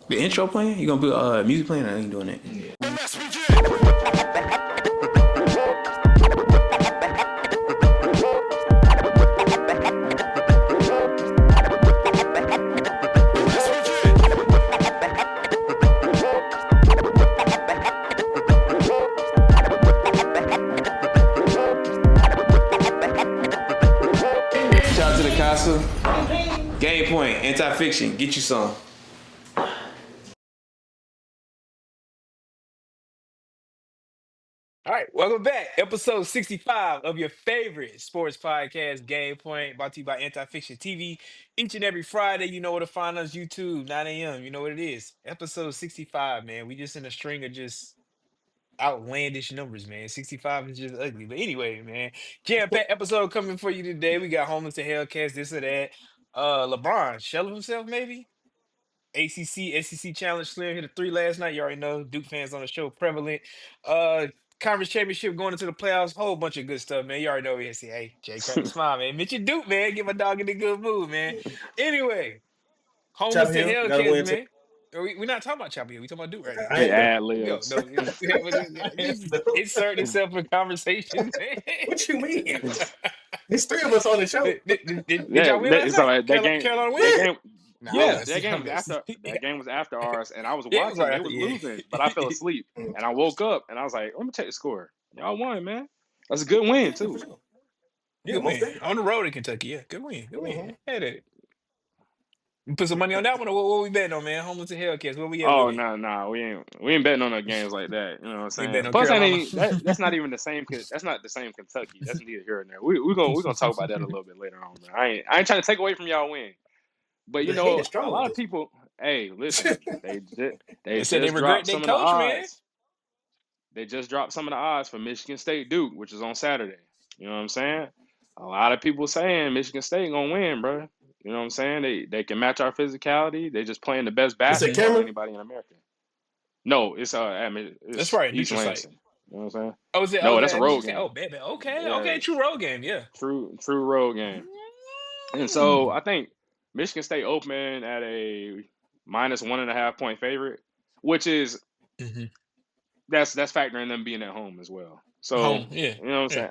The intro playing? You gonna put music playing? I ain't doing it. Shout out to the castle. GamePoint, anti-fiction. Get you some. All right, welcome back. Episode 65 of your favorite sports podcast, Game Point, brought to you by Anti-Fiction TV. Each and every Friday, you know where to find us, YouTube, 9 a.m. You know what it is. Episode 65, man. We just in a string of just outlandish numbers, man. 65 is just ugly. But anyway, man, jam-packed episode coming for you today. We got Homeless to Hellcats, this or that. LeBron, shell of himself, maybe? ACC, SEC Challenge Slim hit a three last night. You already know. Duke fans on the show prevalent. Uh, Conference championship going into the playoffs. Whole bunch of good stuff, man. You already know. We say, hey, Jay, crack the smile, man. Mention Duke, man. Get my dog in a good mood, man. Anyway, Homeless Chapel to Hill got to Hellcats, win too. man. We're not talking about Chapel Hill. We talking about Duke right now. I He ain't know. ad Yo, libs. no, insert itself in conversation, man. What you mean? There's three of us on the show. Did y'all win last So night? that game, Carolina win? that game, Nah, yeah, see, that I'm game was messing. after that game was after ours, and I was Yeah, it was watching. right They after. was Yeah. losing, but I fell asleep, and I woke up, and I was like, "Let me check the score. Y'all won, man. That's a good win Yeah, for too." sure. Yeah, Good most win definitely. on the road in Kentucky. Yeah, good win. Good win. Mm-hmm. Had it. You put some money on that one, or what we betting on, man? Homeless to Hellcats. Where we at with Oh it? no, we ain't betting on no games like that. You know what I'm We saying? betting on Plus, Carolina. that's not even the same. That's not the same Kentucky. That's neither here nor there. We gonna talk about that a little bit later on, man. I ain't trying to take away from y'all win. But The hate is a strong with lot of this. people. Hey, listen, they They said they just regret dropped their some of the coach, man. odds. They just dropped some of the odds for Michigan State Duke, which is on Saturday. You know what I'm saying? A lot of people saying Michigan State gonna win, bro. You know what I'm saying? They can match our physicality. They just playing the best It's a basketball of camera. anybody in America. No, That's it's right, East neutral site. Lansing. You know what I'm saying? Oh, is it? Oh, No, that's a that road Michigan State. Oh, game. baby. Okay, Yeah, okay. True road game. Yeah. true road game. And so Mm. I think Michigan State opened at a -1.5 point favorite, which is Mm-hmm. that's factoring them being at home as well. So Home. Yeah. you know what I'm Yeah. saying.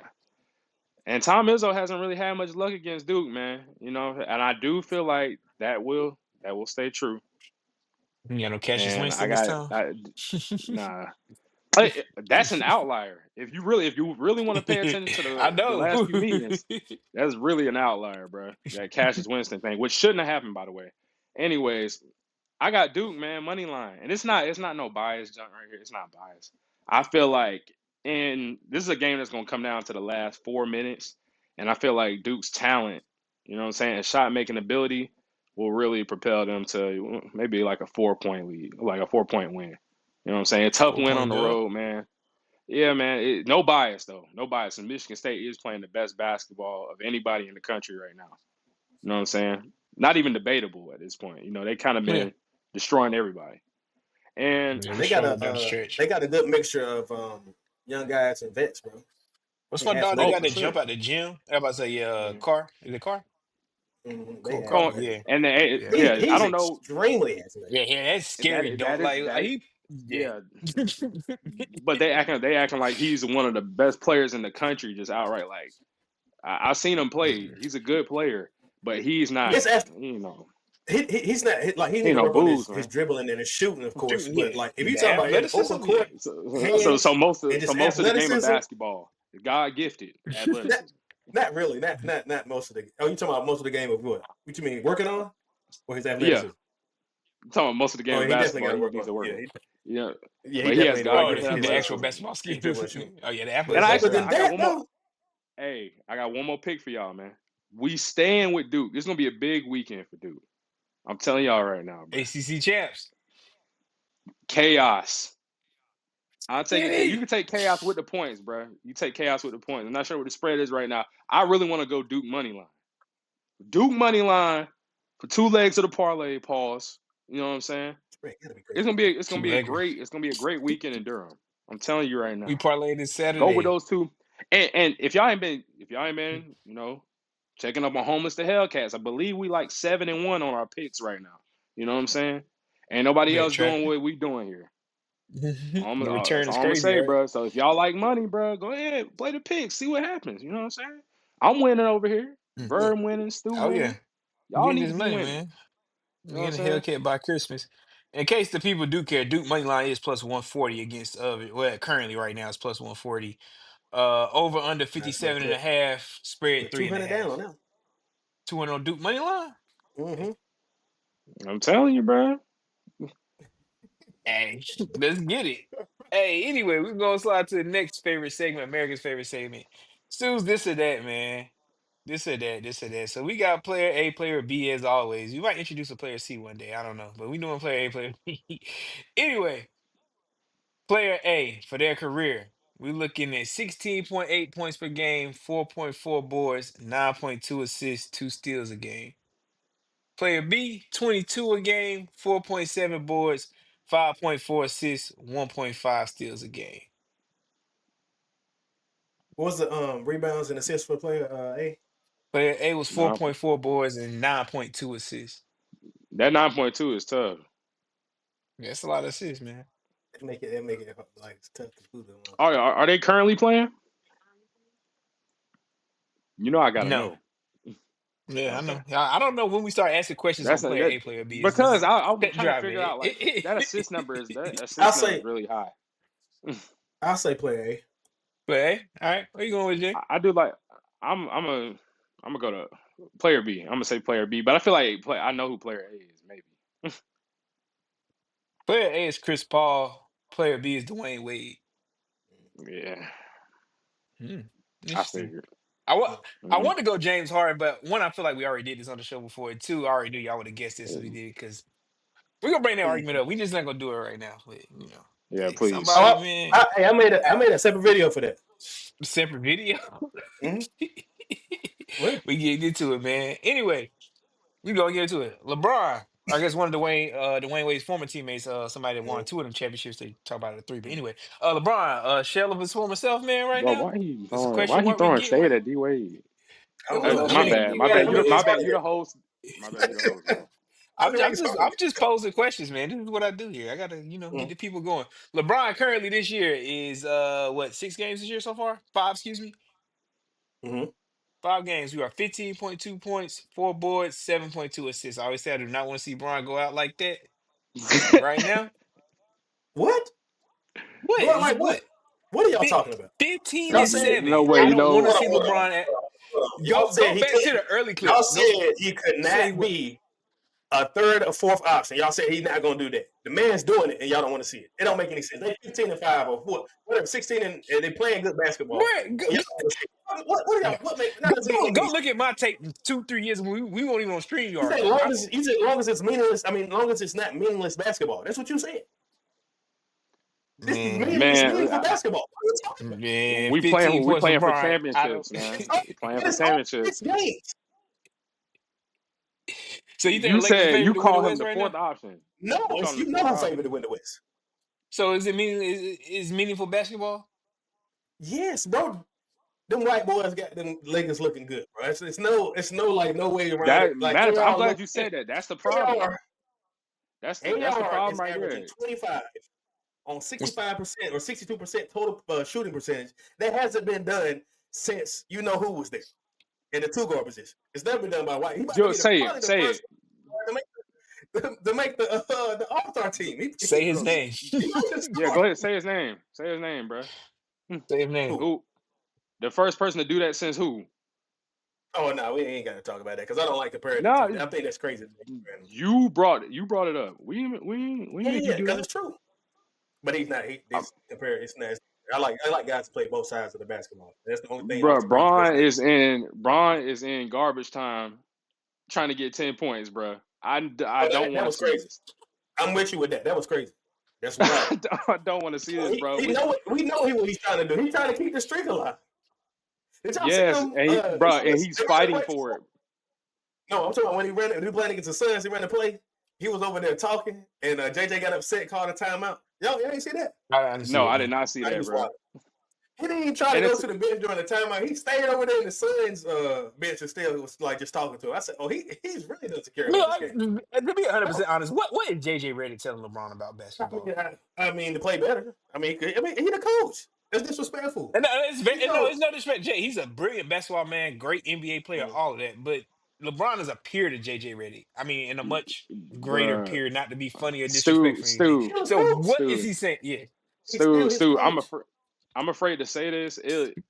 And Tom Izzo hasn't really had much luck against Duke, man. You know, and I do feel like that will stay true. You got no Cassius And I Winston this got time. nah. That's an outlier. If you really want to pay attention to I the know. last few meetings, that's really an outlier, bro. That Cassius Winston thing, which shouldn't have happened, by the way. Anyways, I got Duke, man, money line, and it's not no bias junk right here. It's not bias. I feel like, and this is a game that's gonna come down to the last 4 minutes, and I feel like Duke's talent, you know what I'm saying, and shot making ability will really propel them to maybe like a 4 point lead, like a 4 point win. You know what I'm saying? A tough Four win on point the dub. road, man. Yeah, man. No bias though. No bias. And Michigan State is playing the best basketball of anybody in the country right now. You know what I'm saying? Not even debatable at this point. You know, they kind of Yeah. been destroying everybody. And Yeah, we They got struggled a down the stretch. they got a good mixture of young guys and vets, bro. I What's think my dog? They Anthony oh, got for that sure. jump out the gym. Everybody say, yeah, Edwards. car. Is it car? They Car. Oh, athletic. Yeah. and Yeah. yeah, I He's don't know. extremely athletic. Yeah, that's scary. Don't like he. Yeah. Yeah, but they acting like he's one of the best players in the country, just outright. Like I've seen him play. He's a good player, but he's not. It's after You know, he's not like he he need ain't to no work on booze, his man. dribbling and his shooting, of course. Shooting, yeah. But like if you The talking about in open athleticism, yeah. court, So hands most and of just the game of athleticism, basketball, God gifted not athleticism. not really, not most of the. Oh, you talking about most of the game of what? What you mean working on or his Yeah, athleticism? I'm talking about most of the game Oh, of he definitely got basketball to he work needs on. to work Yeah, on. Yeah, he but he has definitely need to God work Oh, on gifted his the actual athleticism. basketball his skill. dribble and shooting. Oh yeah, the And But athleticism. but the I got that one more. though, Hey, I got one more pick for y'all, man. We staying with Duke. This is gonna be a big weekend for Duke. I'm telling y'all right now, bro. ACC champs. Chaos. I'll take it. You Did can take chaos with the points, bro. You take chaos with the points. I'm not sure what the spread is right now. I really want to go Duke money line. Duke money line for two legs of the parlay. Pause. You know what I'm saying? spread gotta be It's crazy. gonna be Two legger. it's gonna be a great weekend in Durham. I'm telling you right We now. parlayed this Go with Saturday. those two. And if y'all ain't been, checking up on homeless to Hellcats, I believe we like 7-1 on our picks right now. You know what I'm saying? Ain't nobody Yeah, else doing tracking. what we doing here. The That's return is all I'm gonna crazy, say, right? bro. So if y'all like money, bro, go ahead, play the picks, see what happens. You know what I'm saying? I'm winning over here. Mm. Verb winning, Stu Oh yeah, winning. we Y'all getting need this to be money, winning. man. You We know what I'm getting a saying? Hellcat by Christmas. In case the people do care, Duke money line is plus 140 against well, currently right now it's plus 140. Over under Nice little 57 and a clip. half, spread We're 3.5. 200 down now. 200 on Duke money line. Mm-hmm. I'm telling you, bro. Hey, let's get it. Hey, anyway, we're gonna slide to the next favorite segment, America's favorite segment. Stu's this or that, man. This or that, this or that. So we got player A, player B as always. We might introduce a player C one day. I don't know. But we doing player A, player B. Anyway, player A for their career. We're looking at 16.8 points per game, 4.4 boards, 9.2 assists, 2 steals a game. Player B, 22 a game, 4.7 boards, 5.4 assists, 1.5 steals a game. What was the rebounds and assists for player A? Player A was No, 4.4 boards and 9.2 assists. that 9.2 is tough. That's a lot of assists, man. It make it like it's tough to do them. Are they currently playing? You know I gotta No. know. Yeah, I Okay. know. I don't know when we start asking questions That's on a, player that A, player B. It's because just I was cut and trying to dry, figure man. out like that I'll assist number is say really high. I'll say player A. Player A, all right. Where you going with, Jay? I do like I'm gonna go to player B. I'm gonna say player B, but I feel like I know who player A is maybe. Player A is Chris Paul. Player B is Dwayne Wade. Yeah, Hmm. I Interesting. figured. I wa- Mm. I Mhm. want to go James Harden, but one, I feel like we already did this on the show before. And two, I already knew y'all would have guessed this if we did because we're gonna bring that Mm. argument up. We just not gonna do it right now. But Yeah, hey, please. somebody, Oh, man, hey, I made a separate video for that. separate video. Mm-hmm. Well, We get into it, man. Anyway, we gonna get into it. LeBron, I guess one of Dwayne Wade's former teammates, somebody that won mm, two of them championships. They talk about it at three, but anyway, LeBron, shell of his former self, man. Right Bro, now, it's a question why he mark we throwing get shade right. at D Wade? I don't know. My I mean, bad. You gotta, My it's bad. hard You to the host. My bad. You the host, bro. I mean, it's hard to I'm just posing questions, man. This is what I do here. I gotta, get mm, the people going. LeBron currently this year is what, 6 games this year so far? Five, excuse me. mm-hmm. 5 games. We are 15.2 points, 4 boards, 7.2 assists. I always say I do not want to see Bron go out like that. But right now, What? what Go out is like what? what? What are y'all talking about? 15 Y'all and said, No 7. way. I You don't want to know. hold on, see hold on, LeBron hold on. Y'all go said he back to couldn't. the early Y'all clip. Go said he could say not what? be a third or fourth option. Y'all said he's not gonna do that. The man's doing it, and y'all don't want to see it. It don't make any sense. They 15-5 or whatever, 16 and they playing good basketball. Bro, And y'all don't want to see it. What are y'all? What make? None of this ain't making any go sense. look at my tape 2, 3 years ago. We weren't even on You StreamYard. say long as it's meaningless. I mean, long as it's not meaningless basketball. That's what you said. This is Man, meaning. It's Man, meaningful basketball. What are you talking about? man, we 15 playing points for for Bron. I don't. championships, man. Oh, We playing but for it's only championships. 6 games. So you think the You Lakers said favored you to win the call him West the right fourth now? option. No, You call it's him the you know fourth who favored option. to win the West. So is it meaning is meaningful basketball? Yes, bro. Them white boys got them Lakers looking good, bro. It's no like no way around it. That Like matter. I'm AR glad look you said that. That's the problem. AR That's the AR problem is right averaging there. 25 on 65% or 62% total shooting percentage. That hasn't been done since you know who was there in the two guard position. It's never been done by White. He about to Yo, be say probably it. the Say first it. to make the All Star team. Say his Bro, name. you know this Yeah, story. go ahead. Say his name. Say his name, bro. Say his name. Who? Who? The first person to do that since who? Oh no, we ain't got to talk about that because I don't like comparing the No, two. I think that's crazy. you brought it up. We Yeah, made you yeah, do because that. it's true. But he's not. This compare. It's not. I like guys to play both sides of the basketball. That's the only thing I was Bro, surprised the West did. Braun is in garbage time trying to get 10 points, bro. I Oh, don't that want to was see crazy. this. I'm with you with that. That was crazy. That's wild. I don't want to see this, bro. He know what we know what he's trying to do. He's trying to keep the streak alive. Did y'all see Yes, him? and bro, and he's They ran the fighting play. for it. No, I'm talking about when he was playing against the Suns. He ran the play. He was over there talking, and JJ got upset, called a timeout. Y'all ain't see that? I didn't see No, that, I did man. not see He that, was bro. wild. He didn't even try to And go it's to the bench during the timeout. He stayed over there in the Suns bench and still was like just talking to him. I said, "Oh, he's really doesn't care about this game." To be 100% honest, what is JJ Redick telling LeBron about basketball? I mean, to play better. I mean, he the coach. That's disrespectful. And no, You it's no disrespect. Jay, he's a brilliant basketball man, great NBA player, know, all of that. But LeBron is a peer to JJ Redick. I mean, in a much greater bruh. peer, not to be funny or Stu, disrespectful or anything. he's Stu, still his So coach. what is Stu, he saying? Yeah. He's still his Stu. coach. I'm afraid to say this.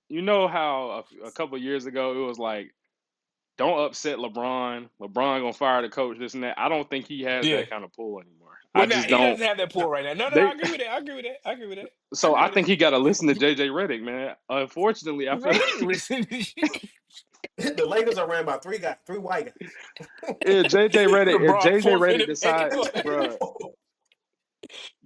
You know how a couple years ago it was like, don't upset LeBron. LeBron gonna fire the coach. This and that. I don't think he has Yeah. that kind of pull anymore. I Well, now just he don't. doesn't have that No, pull right now. No, I They. agree with that. I agree with that. I agree with that. I So agree I with that. think he got to listen to JJ Redick, man. Unfortunately, I Man, feel he ain't like listening. the Lakers are ran by three white guys. if LeBron JJ Redick forfeited decide, back.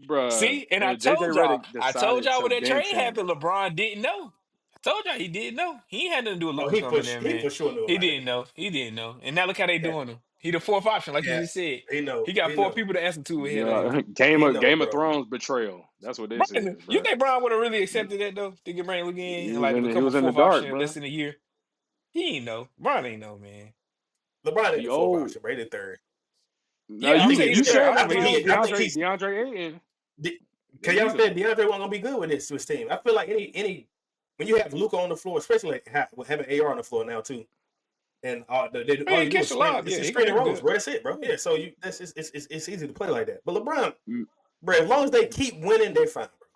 bruh, See, and if JJ Redick I told decided y'all to when that bench trade him, happened, LeBron didn't know. I told y'all he didn't know. He ain't had nothing to do with Oh, Lucas coming in, he man. for sure knew He about it. didn't know. He didn't know. And now look how they Yeah, doing him. He the fourth option, like you yeah, just said. he know, He got he four know, people to answer to ahead of him. he know, Game of bro. Thrones betrayal. That's what this Brian, is, you bro. think Brian would have really accepted that though? Think it bring Luke in and like to He become a was in the fourth dark, option in less bro. than a year? He ain't know. Brian ain't know, man. LeBron ain't He the fourth old. option, bro. He the third. Now Yeah, I I'm think saying he's he's you third. third. said I I that, don't but think know. he. I think he's. DeAndre Ayton Cause is y'all leader. said DeAndre wasn't gonna be good with this team. I feel like any when you have Luca on the floor, especially like having AR on the floor now too, and Man, all he you do catch is the screen. lob. It's Yeah, just he gonna screen and make it rolls, good. bro. That's it, bro. Yeah. Yeah. So it's easy to play like that. But LeBron, bro, as long as they keep winning, they're fine, bro.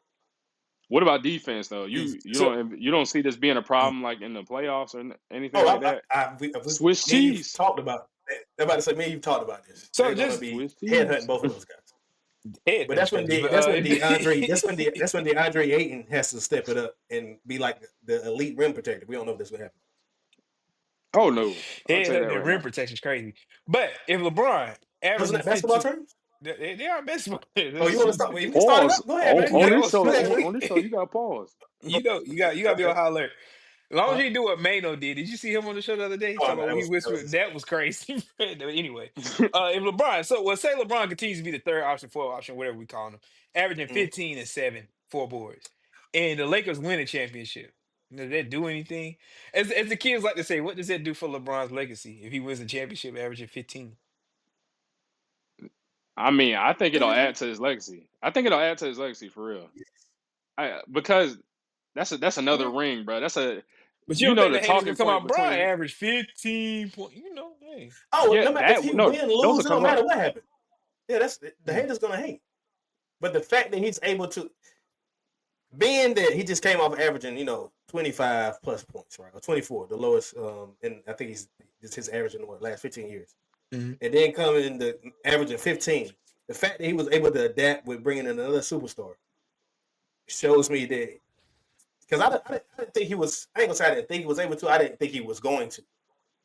What about defense though? Easy. So You don't see this being a problem like in the playoffs or anything Oh, like that. Swiss me and you've cheese, talked about. I'm about to say, me and you've talked about this. so They're gonna just be Swiss headhunting cheese. both of those guys. head But hunting's crazy. But that's when DeAndre Ayton has to step it up and be like the elite rim protector. We don't know if this will happen. Oh no, I'll tell you head that and right rim now. protection is crazy. But if LeBron Wasn't averaging that basketball 15, terms? they are basketball Oh, you want to players. start? Well, you can start it Pause. up. Go ahead, man. On Yeah, this what's Go show, ahead, man. on this show, you got to pause. you Go gotta be on ahead. high alert. As long as Huh? you do what Mano did. Did you see him on the show the other day? Oh Talking no, about when he that was whispered. insane. That was crazy. Anyway, if LeBron, say LeBron continues to be the third option, fourth option, whatever we call him, averaging Mm. 15 and 7, 4 boards, and the Lakers win a championship. Does that do anything? As the kids like to say, what does that do for LeBron's legacy if he wins a championship averaging 15? I mean, I think it'll Mm. add to his legacy. I think it'll add to his legacy for real. Because that's another Okay. ring, bro. But you don't think The the haters gonna talking come point out? Brian between averaged 15 point. Hey. Oh, yeah no matter if that he no win, those will lose, it don't come up. matter what happened. Yeah, that's the Mm. haters gonna hate. But the fact that he's able to, being that he just came off averaging, 25 plus points, right, or 24, the lowest, and I think it's his average in the last 15 years, Mhm. and then coming the averaging 15. The fact that he was able to adapt with bringing in another superstar shows me that because I didn't think he was. I ain't gonna say I didn't think he was able to. I didn't think he was going to.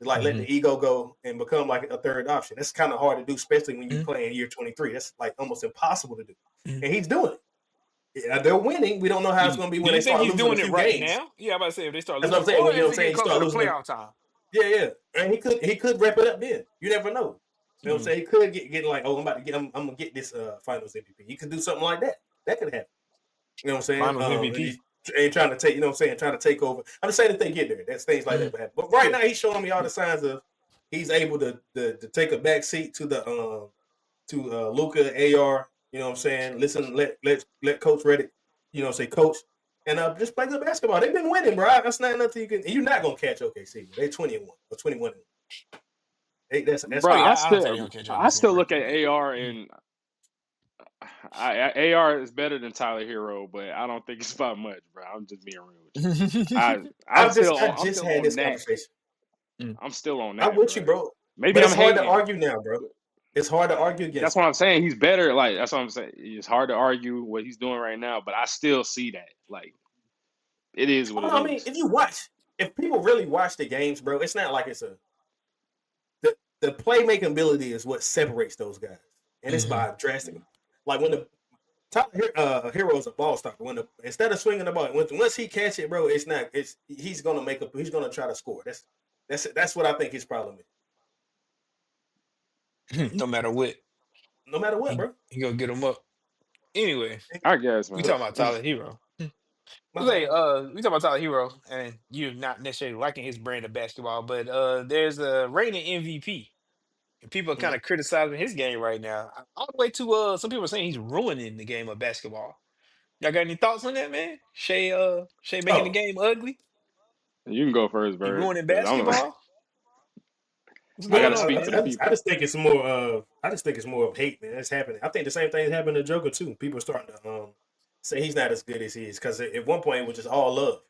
Like let Mhm. the ego go and become like a third option. That's kind of hard to do, especially when you Mhm. play in year 23. That's like almost impossible to do. Mhm. And he's doing it. Yeah, they're winning. We don't know how it's going to be Do when they you think start he's losing a doing it few right games. now? Yeah, I'm about to say if they start That's what losing, I'm saying. or When as they you get closer start to losing them. playoff time. Yeah. And he could wrap it up then. You never know. You know what I'm Mhm. saying? He could get like, oh, I'm gonna get this finals MVP. He could do something like that. That could happen. You know what I'm saying? Finals And MVP. he ain't trying to take, trying to take over. I'm just saying if they get there, that's things like that Mhm. would happen. But right Yeah. now he's showing me all the signs of he's able to take a back seat to the to Luca AR. You know what I'm saying? Listen, let Coach Reddick, say coach, and just play good basketball. They've been winning, bro. That's not nothing you can. You're not gonna catch OKC. They're 20-1 or 21. That's Bro, Oh crazy. yeah, I don't think they're gonna catch I OKC in still look at record. AR Mm. and AR is better than Tyler Hero, but I don't think it's about much, bro. I'm just being real with you. I I'm just still had on this that. conversation. Mm. I'm still on I'm that, with you, bro. bro. Maybe But I'm it's hard to hating. argue now, bro. It's hard to argue That's against what him. I'm saying. He's better. Like that's what I'm saying. It's hard to argue what he's doing right now, but I still see that. Like it is what Oh, it no, I mean, is. if people really watch the games, bro, it's not like it's the playmaking ability is what separates those guys, and it's Mhm. by drastically. Like when the top hero is a ball stopper. Instead of swinging the ball, once he catch it, bro, he's gonna he's gonna try to score. That's what I think his problem is. No matter what, No matter what, he bro. he gonna get them up. Anyway, I guess, we man. talking about Tyler Hero. My Say, bad. we talk about Tyler Hero, and you're not necessarily liking his brand of basketball, but there's a reigning MVP, and people are kind Mhm. of criticizing his game right now. All the way to some people are saying he's ruining the game of basketball. Y'all got any thoughts on that, man? Shay making the Oh, game ugly. You can go first, He Bert, ruining because I'm. basketball. What's I got going to yeah, on, speak I, to man? the I, just, I people. just think it's more of I just think it's more of hate, man. It's happening. I think the same thing is happening to Joker too. People are starting to say he's not as good as he is because at one point it was just all love.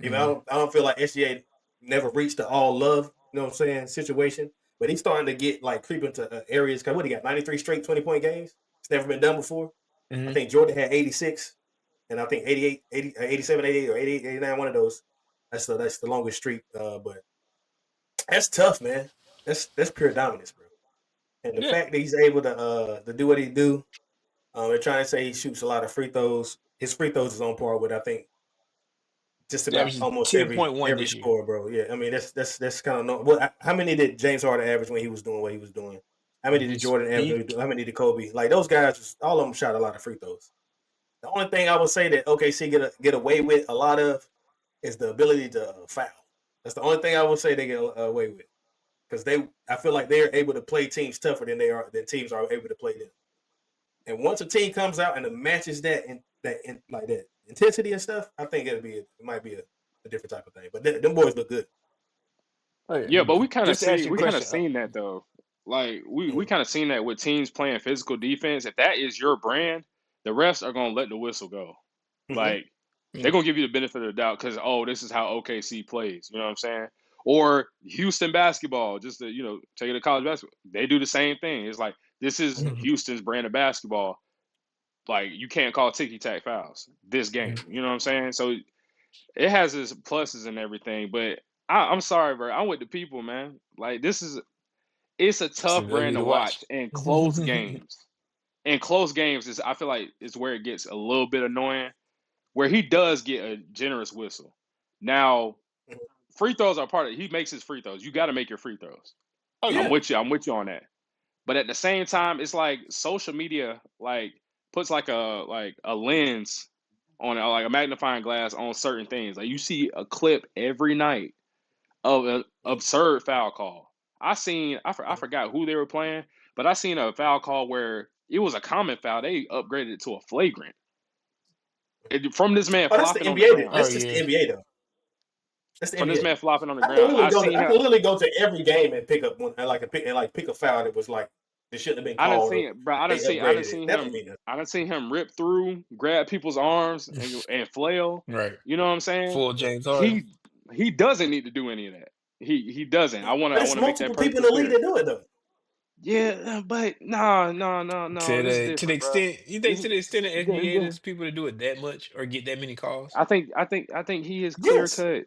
Even Hmm. I don't feel like SGA never reached the all love, you know what I'm saying, situation. But he's starting to get like creep into areas. Cause what he got 93 straight 20-point games. It's never been done before. I Hmm. think Jordan had 86, and I think 88, 80, 87, 88, or 88, 89, one of those. That's the longest streak. But that's tough, man. That's pure dominance, bro. And the Yeah, fact that he's able to do what he do, they're trying to say he shoots a lot of free throws. His free throws is on par with I think just he's about averaging almost ten every point one every this year. score, bro. Yeah, I mean that's kind of no. What how many did James Harden average when he was doing what he was doing? How many When did he's Jordan average? When he was peak. doing? How many did Kobe? Like those guys, all of them shot a lot of free throws. The only thing I would say that OKC get away with a lot of is the ability to foul. That's the only thing I would say they get away with because I feel like they're able to play teams tougher than teams are able to play them. And once a team comes out and it matches like that intensity and stuff, I think it might be a different type of thing. But them boys look good. Oh yeah, Yeah, they but do. Just to ask you a we kind of question. seen that though. Like we Mm-hmm. kind of seen that with teams playing physical defense. If that is your brand, the refs are gonna let the whistle go. Mm-hmm. Like Yeah. they're gonna give you the benefit of the doubt because this is how OKC plays. You know what I'm saying? Or Houston basketball, just to take it to college basketball, they do the same thing. It's like this is Mhm. Houston's brand of basketball. Like you can't call ticky tack fouls this game. Mhm. You know what I'm saying? So it has its pluses and everything, but I'm sorry, bro. I'm with the people, man. Like it's a It's tough ugly brand to to watch. watch in close games. In close games is I feel like is where it gets a little bit annoying. Where he does get a generous whistle. Now, free throws are part of he makes his free throws. You got to make your free throws. Oh Yeah, yeah. I'm with you on that. But at the same time, it's like social media like puts like a lens on it, like a magnifying glass on certain things. Like you see a clip every night of an mm-hmm. absurd foul call. I forgot who they were playing, but I seen a foul call where it was a common foul. They upgraded it to a flagrant. From this man Oh, that's the flopping on the NBA though. Oh ground. That's just the yeah. NBA though. That's the From this NBA. man flopping on the I can ground. literally go to I can literally go to every game and pick up one and pick a foul that was like that shouldn't have been I didn't called or see it, bro. they I didn't upgraded it. see That don't him. mean nothing. I didn't see him rip through, grab people's arms, and flail. Right. You know what I'm saying? Full James Harden. He he doesn't need to do any of that. He doesn't. But I it's want to make that multiple people in perfectly the league clear. that do it though. Yeah, but no. This is To the different, bro. extent you think This to the extent of you NBA, get. there's people that do it that much or get that many calls. I think he is clear Yes. cut.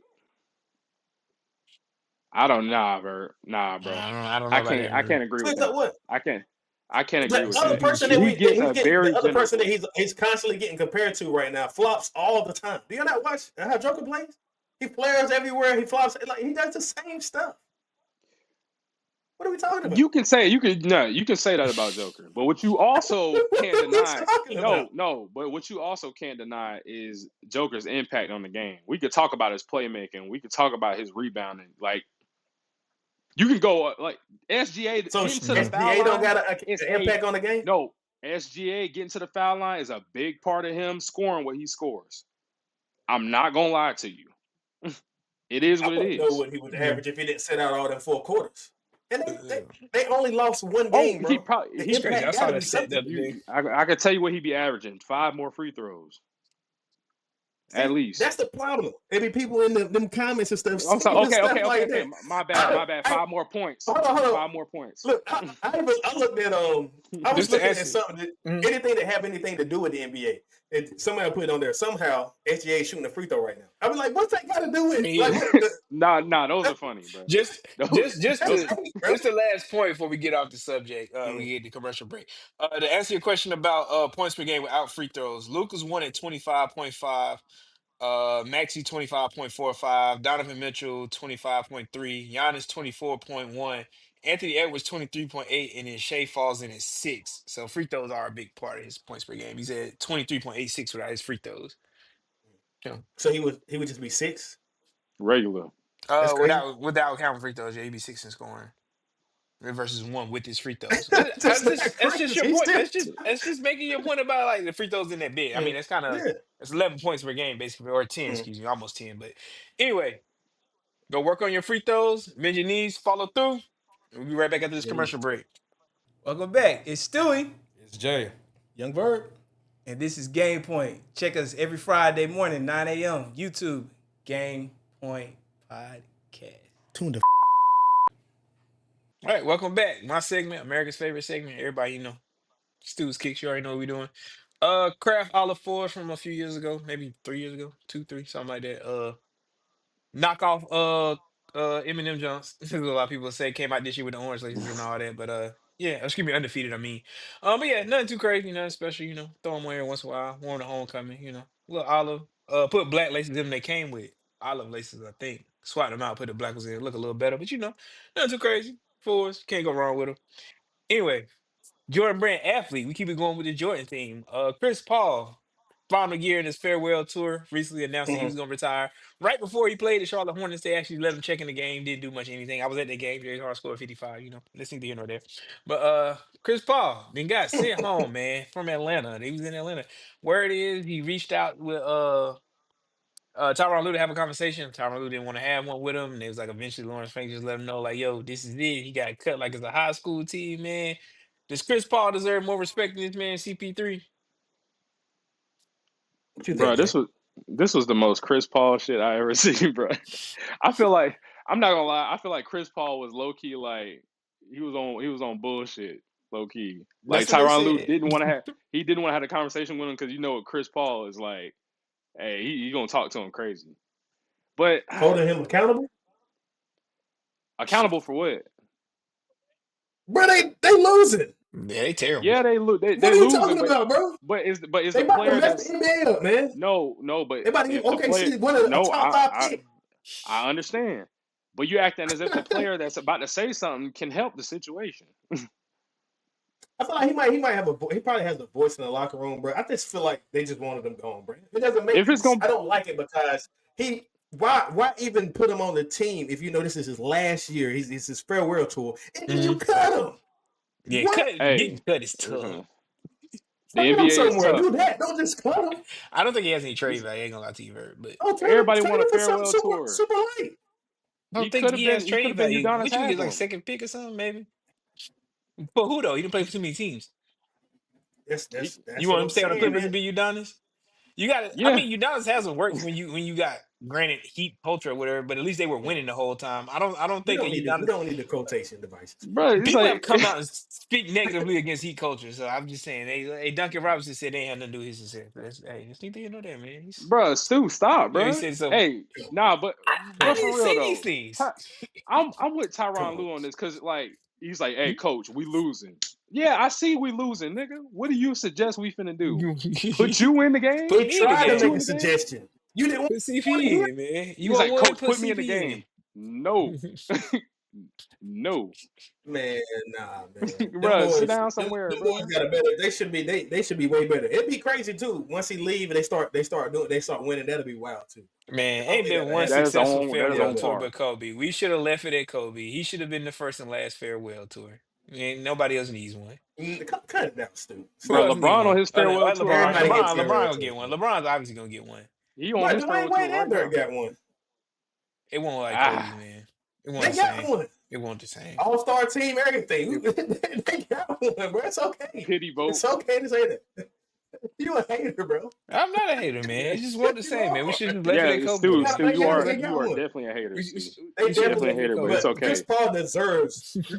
I don't bro. Nah, bro. I don't know about that, I man. can't agree with Clear cut that. what? I can't I can't agree The with other Said that. people person that shoot. He we that gets he's a getting the very other generous person that whistle. he's constantly getting compared to right now flops all the time. Do you not watch how Joker plays? He flares everywhere. He flops like he does the same stuff. What are we talking about? You can say that about Joker. But what you also can't What are we deny, talking about? but what you also can't deny is Joker's impact on the game. We could talk about his playmaking. We could talk about his rebounding. Like you can go like SGA So getting to the Mhm. foul SGA don't line got is an impact on the game. no SGA getting to the foul line is a big part of him scoring what he scores. I'm not gonna lie to you. It is I what it wouldn't know is. what he would Yeah. average if he didn't sit out all them 4 quarters. And they only lost one Oh, game, bro. The It's crazy. I impact got saw to that be stat the something. other day. I could tell you what he'd be averaging. 5 more free throws. At See, least. that's the problem. There be people in them comments and stuff I'm sorry. saying stuff like Okay. that. My bad. I, My bad. I, 5 more points. hold on. 5 more points. Look, I looked at I was Just to looking at answer. something Mhm. anything that have anything to do with the NBA. Somebody put it on there. Somehow SGA is shooting a free throw right now. I was like, what's that got to do I with mean, like yeah. what? Nah. Those are funny, bro. Just Those, just just those. to That's hate, bro. just the last point before we get off the subject, we Mm. get the commercial break. To answer your question about points per game without free throws, Luca's won at 25.5, Maxi 25.45, Donovan Mitchell 25.3, Giannis 24.1, Anthony Edwards 23.8, and then Shea falls in at 6. So free throws are a big part of his points per game. He's at 23.86 without his free throws. Yeah. So he would just be 6. Regular. That's crazy. Without counting free throws, yeah, he'd be 6 in scoring versus 1 with his free throws. That's not That's just crazy. your He's point. still That's just making your point about like the free throws in that big. I mean, yeah. it's 11 points per game basically, or 10, Mhm. excuse me, almost 10. But anyway, go work on your free throws, bend your knees, follow through. We'll be right back after this commercial break. Welcome back. It's Stewie, It's Jay. Young Bird. and this is GamePoint. Check us every Friday morning, 9 a.m. YouTube, GamePoint Podcast. Tune the All right, welcome back. My segment, America's favorite segment. Everybody, Stu's Kicks. You already know what we're doing. Kraft Olive Fours from a few years ago, maybe 3 years ago, 2, 3, something like that. Knockoff M&M Johnts. A lot of people say came out this year with the orange laces and all that, but yeah, excuse me, undefeated. I mean, but yeah, nothing too crazy, nothing special. Throw them every once in a while. Warm the homecoming, little olive. Put black laces in them they came with. Olive laces, I think. Swap them out, put the black ones in, look a little better, but nothing too crazy. Fours, can't go wrong with them. Anyway, Jordan Brand athlete. We keep it going with the Jordan theme. Chris Paul, final year in his farewell tour, recently announced that he was Mhm. going to retire. Right before he played the Charlotte Hornets, they actually let him check in the game. Didn't do much anything. I was at the game. James Harden scored 55. Let's see here nor there. But Chris Paul then got sent home, man, from Atlanta. He was in Atlanta. Word is he reached out with Tyronn Lue to have a conversation. Tyronn Lue didn't want to have one with him, and it was like eventually Lawrence Frank just let him know, like, "Yo, this is it." He got cut like it's a high school team, man. Does Chris Paul deserve more respect than this man, CP3? What you Bro, think, Jay? this was the most Chris Paul shit I ever seen, bro. I feel like I'm not gonna lie. I feel like Chris Paul was low key like he was on bullshit, low key. Like That's what they Tyronn Lue said. didn't want to have the conversation with him because what Chris Paul is like. Hey, he gonna talk to him crazy, but Holding him accountable? accountable for what? Bro, they losing. Yeah, they terrible. Yeah, they lose. What They are you losing, talking about, bro? but is They the about to player mess the that's NBA up, man. no, but They about to give if the player OKC one of a no, top 5 I pick. I understand, but you're acting as if the player that's about to say something can help the situation. I feel like he might have he probably has a voice in the locker room, bro. I just feel like they just wanted him gone, bro. It doesn't make If it's gonna, I don't like it because why even put him on the team if you know this is his last year? He's his farewell tour, and then you cut him. Yeah, What? getting hey, cut is tough. the Trade him NBA is somewhere. tough. Do that. Don't just cut him. I don't think he has any trade value. I ain't gonna lie to you, Vert, but Oh, trade him. Everybody Trade want him a for something farewell super tour. super light. I don't He think could have he been. has He could trade have been value. Udonis What you get, like a Haslam. second pick or something, maybe? For who though? He didn't play for too many teams. That's He, that's You that's want what him I'm to stay on the saying, Clippers and man. be Udonis? You got to. I yeah, mean, Udonis hasn't worked when you got granted heat culture or whatever, but at least they were winning the whole time. I don't We think a don't need the we Udonis. don't need the quotation devices. bro. It's People have like, come out and speak negatively against heat culture, so I'm just saying. Duncan Robinson said they ain't had nothing to do with his success. Hey, just need to know that, man. bro, Stu, stop, He bro. said something. Hey, nah, I but for didn't real say these though, things. I'm with Come Tyronn on. Lue on this because like he's like, hey, coach, we losing. Yeah, I see we losing, nigga. What do you suggest we finna do? Put you in the game? Put He me in the tried to Put make you a in game. the game? suggestion. You didn't want Put to hear CP in, man. You He's want like, one? coach, Put put me in the CP in game. No, no, Man, nah, man. Them bro, sit boys, down them, somewhere, them boys bro. got a better. They should be way better. It'd be crazy too. Once he leave and they start winning. That'll be wild too. Man, I don't ain't think been that'll one happen. successful That is Yeah, farewell on but tour par. but Kobe. We should have left it at Kobe. He should have been the first and last farewell tour. Nobody else needs one. cut it down, Stu. Who Bro, else Stop. need LeBron on one? his Other, farewell other tour LeBron, right Everybody now. gets LeBron, their LeBron world gonna tour. get one. LeBron's obviously gonna get one. He on But his farewell Dwayne tour Wade right and Dirk now. got one. It won't like Kobe's, Ah, man. It won't the They got same. one. It won't the same. All-star team, everything. They got one, bro. It's okay. pity vote. It's okay to say that. You a hater, bro. I'm not a hater, man. It just won't the You same, man. We are. should have left it Yeah, at Kobe, Stu, man. Stu, We They you should have got are left. they you got are one. definitely a hater, We, Stu. They we should have Definitely a left definitely. it at hater, but Kobe. it's But okay.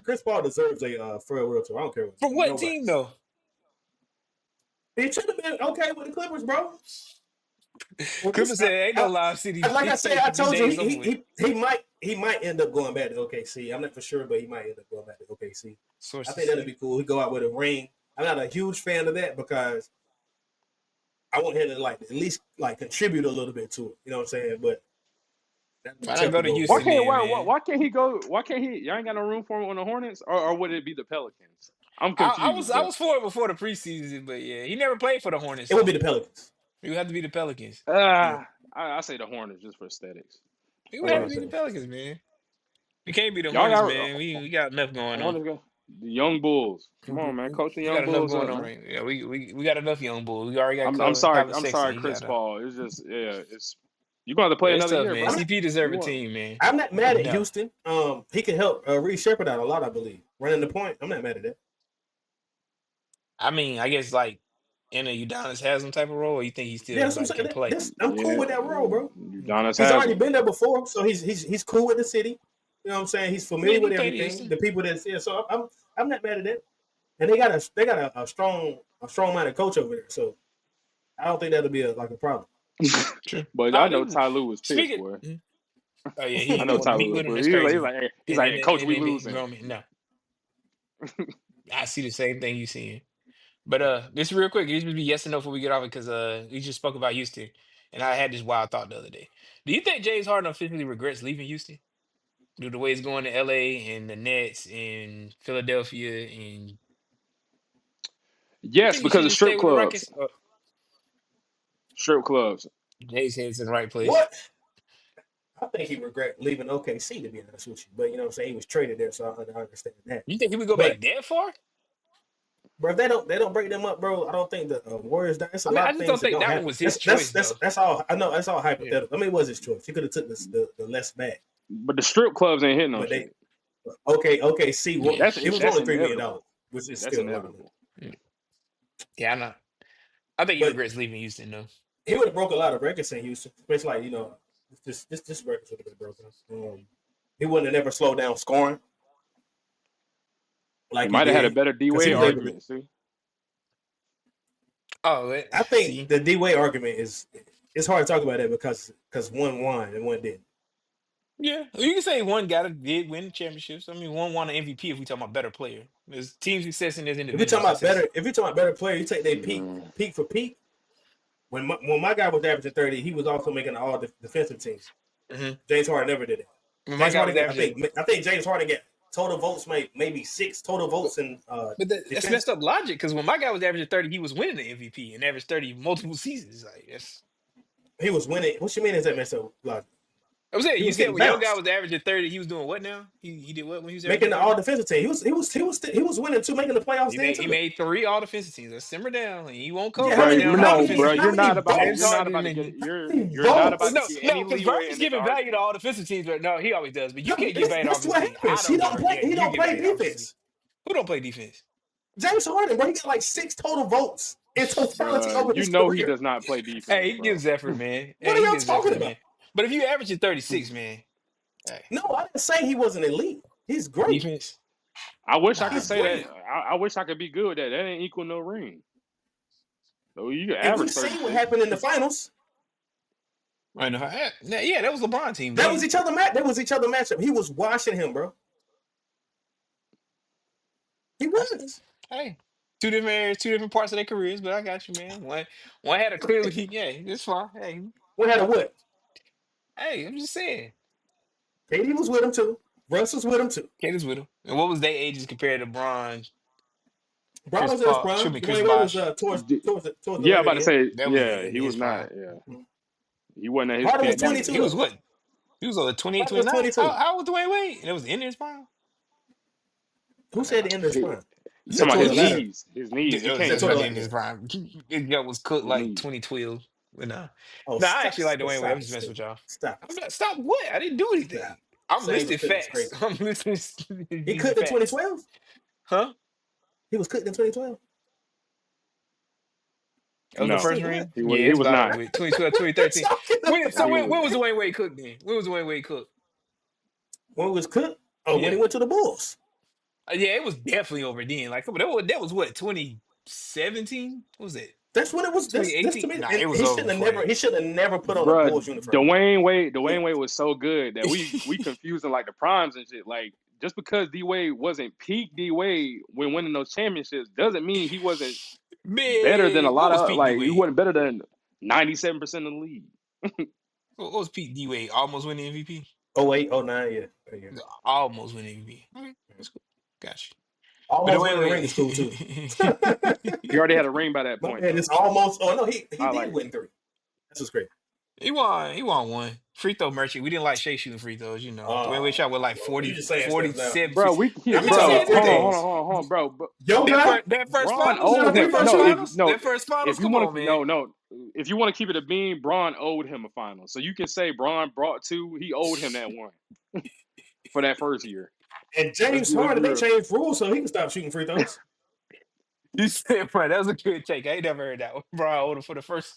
Chris Paul deserves a farewell tour. I don't care what For what nobody team says. though? He should have been okay with the Clippers, bro. Well, Clipper said, "Ain't no live city. like I said, I This told you day's over with." he might end up going back to OKC. I'm not for sure, but he might end up going back to OKC. I Sources think that'd say. be cool. He go out with a ring. I'm not a huge fan of that because I want him to like at least like contribute a little bit to it. You know what I'm saying? But that'd be Why not tough go to to go Why Houston away. can't then, why, why man? why can't he go? Why can't he? Y'all ain't got no room for him on the Hornets, or would it be the Pelicans? I'm I was confused, I bro. was for it before the preseason, but yeah, he never played for the Hornets It would be though. the Pelicans. It would have to be the Pelicans. Yeah. I say the Hornets just for aesthetics. We Oh, would yeah, have to that's be the it. Pelicans, man. We can't be the Y'all Hornets, got man. We got enough going on. Hornets got the young Bulls. Come on, man, coach the We young got enough Bulls going up, on man. right. Yeah, we got enough young bulls. We already got I'm sorry. Colin I'm Sexton. sorry, He Chris got Paul. It's just it's you're gonna have to play it's another tough, year, man. bro. CP deserve You a want team, man. I'm not mad at No, Houston. He can help Reed Shepard out a lot, I believe. Running the point, I'm not mad at that. I mean, I guess like Udonis has some type of role, or you think he Yeah, still that's what I'm like saying. can play? I'm cool yeah, with that role, bro. Giannis He's has already him. been there before, so he's cool with the city. You know what I'm saying? He's I familiar mean, he with played at everything. Houston. The people that's here, so I'm not mad at that. And they got a strong minded coach over there. So I don't think that'll be a problem. True. But I Oh, know Ty Lue was pissed, speaking. boy. Oh yeah, I he know want to Ty Lue meet was with him. pissed. That's crazy. He's like, hey, coach, we And then losing. grown man. No, I see the same thing you seeing. But this real quick, this would be yes or no before we get off it because we just spoke about Houston, and I had this wild thought the other day. Do you think James Harden officially regrets leaving Houston? Due to the way it's going to LA and the Nets and Philadelphia, and you Yes, think he should because of just stay strip with the clubs. Rockets? Or Strip clubs. Jay's head's in the right place. What? I think he regret leaving OKC, to be honest with you. But you know what I'm saying? He was traded there, so I understand that. You think he would go But back that far? bro, if they don't break them up, bro, I don't think the Warriors. That's a I mean, lot I of just things don't that think don't that one happen. was his choice, though. That's all. I know that's all Yeah. hypothetical. I mean, it was his choice. He could have took the less bad. But the strip clubs ain't hitting no But they shit. OKC. Well, Yeah. it was That's only $3 million, inevitable. which is That's still a lot of money. inevitable. Yeah, I know. I think he But regrets leaving Houston, though. he would have broke a lot of records in Houston, especially like this records would have been broken. He wouldn't have never slowed down scoring He like he might have had a did better D because he Wade was able to. argument. See, Oh, I think see, the D Wade argument is it's hard to talk about that because one won and one didn't. yeah, you can say one guy that did win championships. I mean, one won an MVP if we talking about better player. There's team success and there's If you're individual talking about success. better player, you take their Mm. peak for peak. When my guy was averaging 30, he was also making an all defensive team. Mm-hmm. James Harden never did it. When my James guy Harden was get, averaging, I think James Harden get total votes, maybe 6 total votes in but that's defense. messed up logic because when my guy was averaging 30, he was winning the MVP and averaged 30 multiple seasons. Like that's, He was winning. What you mean is that messed up? Like, I was saying, he you was said getting when your guy bounced, was averaging 30, he was doing what now? He did what when he was making averaging the 30? all defensive team. He was winning too, making the playoffs He then made too. he made 3 all defensive teams. Let's simmer down. He won't coach Yeah, right now on the No, defensive bro, team. how many James you're not votes? about to Harden get and you're not oh, about to Votes. get no, any because leeway Vernon's in this giving value to argument. all defensive teams right now. He always does, but you No, can't give value to that's offensive what teams. I happens. He don't give don't a play. yeah, He you don't give play value to offensive teams. defense. Who don't play defense? James Harden, bro, he got like 6 total votes in totality Bruh, over you his know he career. does not play defense, Hey, he bro. gives effort, man. What Hey, are he y'all gives talking effort, about? man. But if you averaging 36, man, hey, No, I didn't say he wasn't elite. He's great. defense, I wish I could nah, He's say man. that. great. I wish I could be good with that. That ain't equal no ring. So you can And we average seen what 36. happened in the finals. I know. Yeah, that was LeBron team. That was Then each other matchup. He was washing him, bro. He I said, was. hey, two different parts of their careers, but I got you, man. One had a clearly, yeah, it's fine. We had a what? Hey, I'm just saying. KD was with him too. Russ was with him too. Katie's with him. And what was their ages compared to Bron, Brown was in his prime. Chris Dwayne Wade was Bosh? towards the Yeah, I'm later about to end. say, That was yeah, in he his was prime. not. Yeah, he wasn't at his Harden was peak That, 22 either. he was though. what? He was on 28, Harden was 29? 22. How was Dwayne Wade? And it was the end of his prime? Who said the end of his He, prime? you I said talking about towards his the latter. knees? His knees. It You was I said can't. towards definitely the the end latter. of his prime. It guy was cooked His like knees. 2012. But no. Oh, No, I stop, actually like Dwayne Wade. I'm stop, just messing with y'all. stop, I'm not, stop, stop what? I didn't do anything. stop. I'm So he was listing cooked. It's facts. crazy. I'm listing He these cooked in facts. 2012. Huh? He was cooked in 2012. That was the No, first See what? ring? he was. Yeah, He it's was about over not. with. 2012, What are you 2013. talking So about? He when was. was Dwayne Wade cooked then? When was Dwayne Wade cooked? When he was cooked? Oh, when Yeah. he went to the Bulls. Yeah, it was definitely over then. Like, come on, that was what, 2017? What was it? That's when it was. That's to 2018? me. Nah, And it was over before that. he should have never put on a Bruh, Bulls uniform. Dwayne Wade was so good that we confusing like the primes and shit. Like just because D Wade wasn't peak D Wade when winning those championships doesn't mean he wasn't better than a Man, what lot was of Pete D like he Wade? wasn't better than 97% of the league. What was Pete D Wade? Almost winning MVP? 08, 09, yeah. Yeah. Almost winning MVP. Okay, that's cool. Got you. But Almost Dwayne winning the ring is cool too. Wade. He already had a ring by that My point man, though. it's almost. Oh no, he I did like win 3. That's what's great. He won one. Free throw merchant. We didn't like Shea shooting free throws, you know. Dwayne Wade shot with like You 40, just saying stuff now. 47. Bro, How many times bro, he free hold on, hold on, throws? hold on, bro. Yo, guy. That first Braun finals, Not a free owed that throw first no, shooter. finals, no. that first finals. If you Come want on, to, man. no. If you want to keep it a bean, Braun owed him a final. So you can say Braun brought two. He owed him that one for that first year. And James Let's Harden, be they real. changed rules so he can stop shooting free throws. You said, bro, that was a good take. I ain't never heard that one. Bro, older for the first.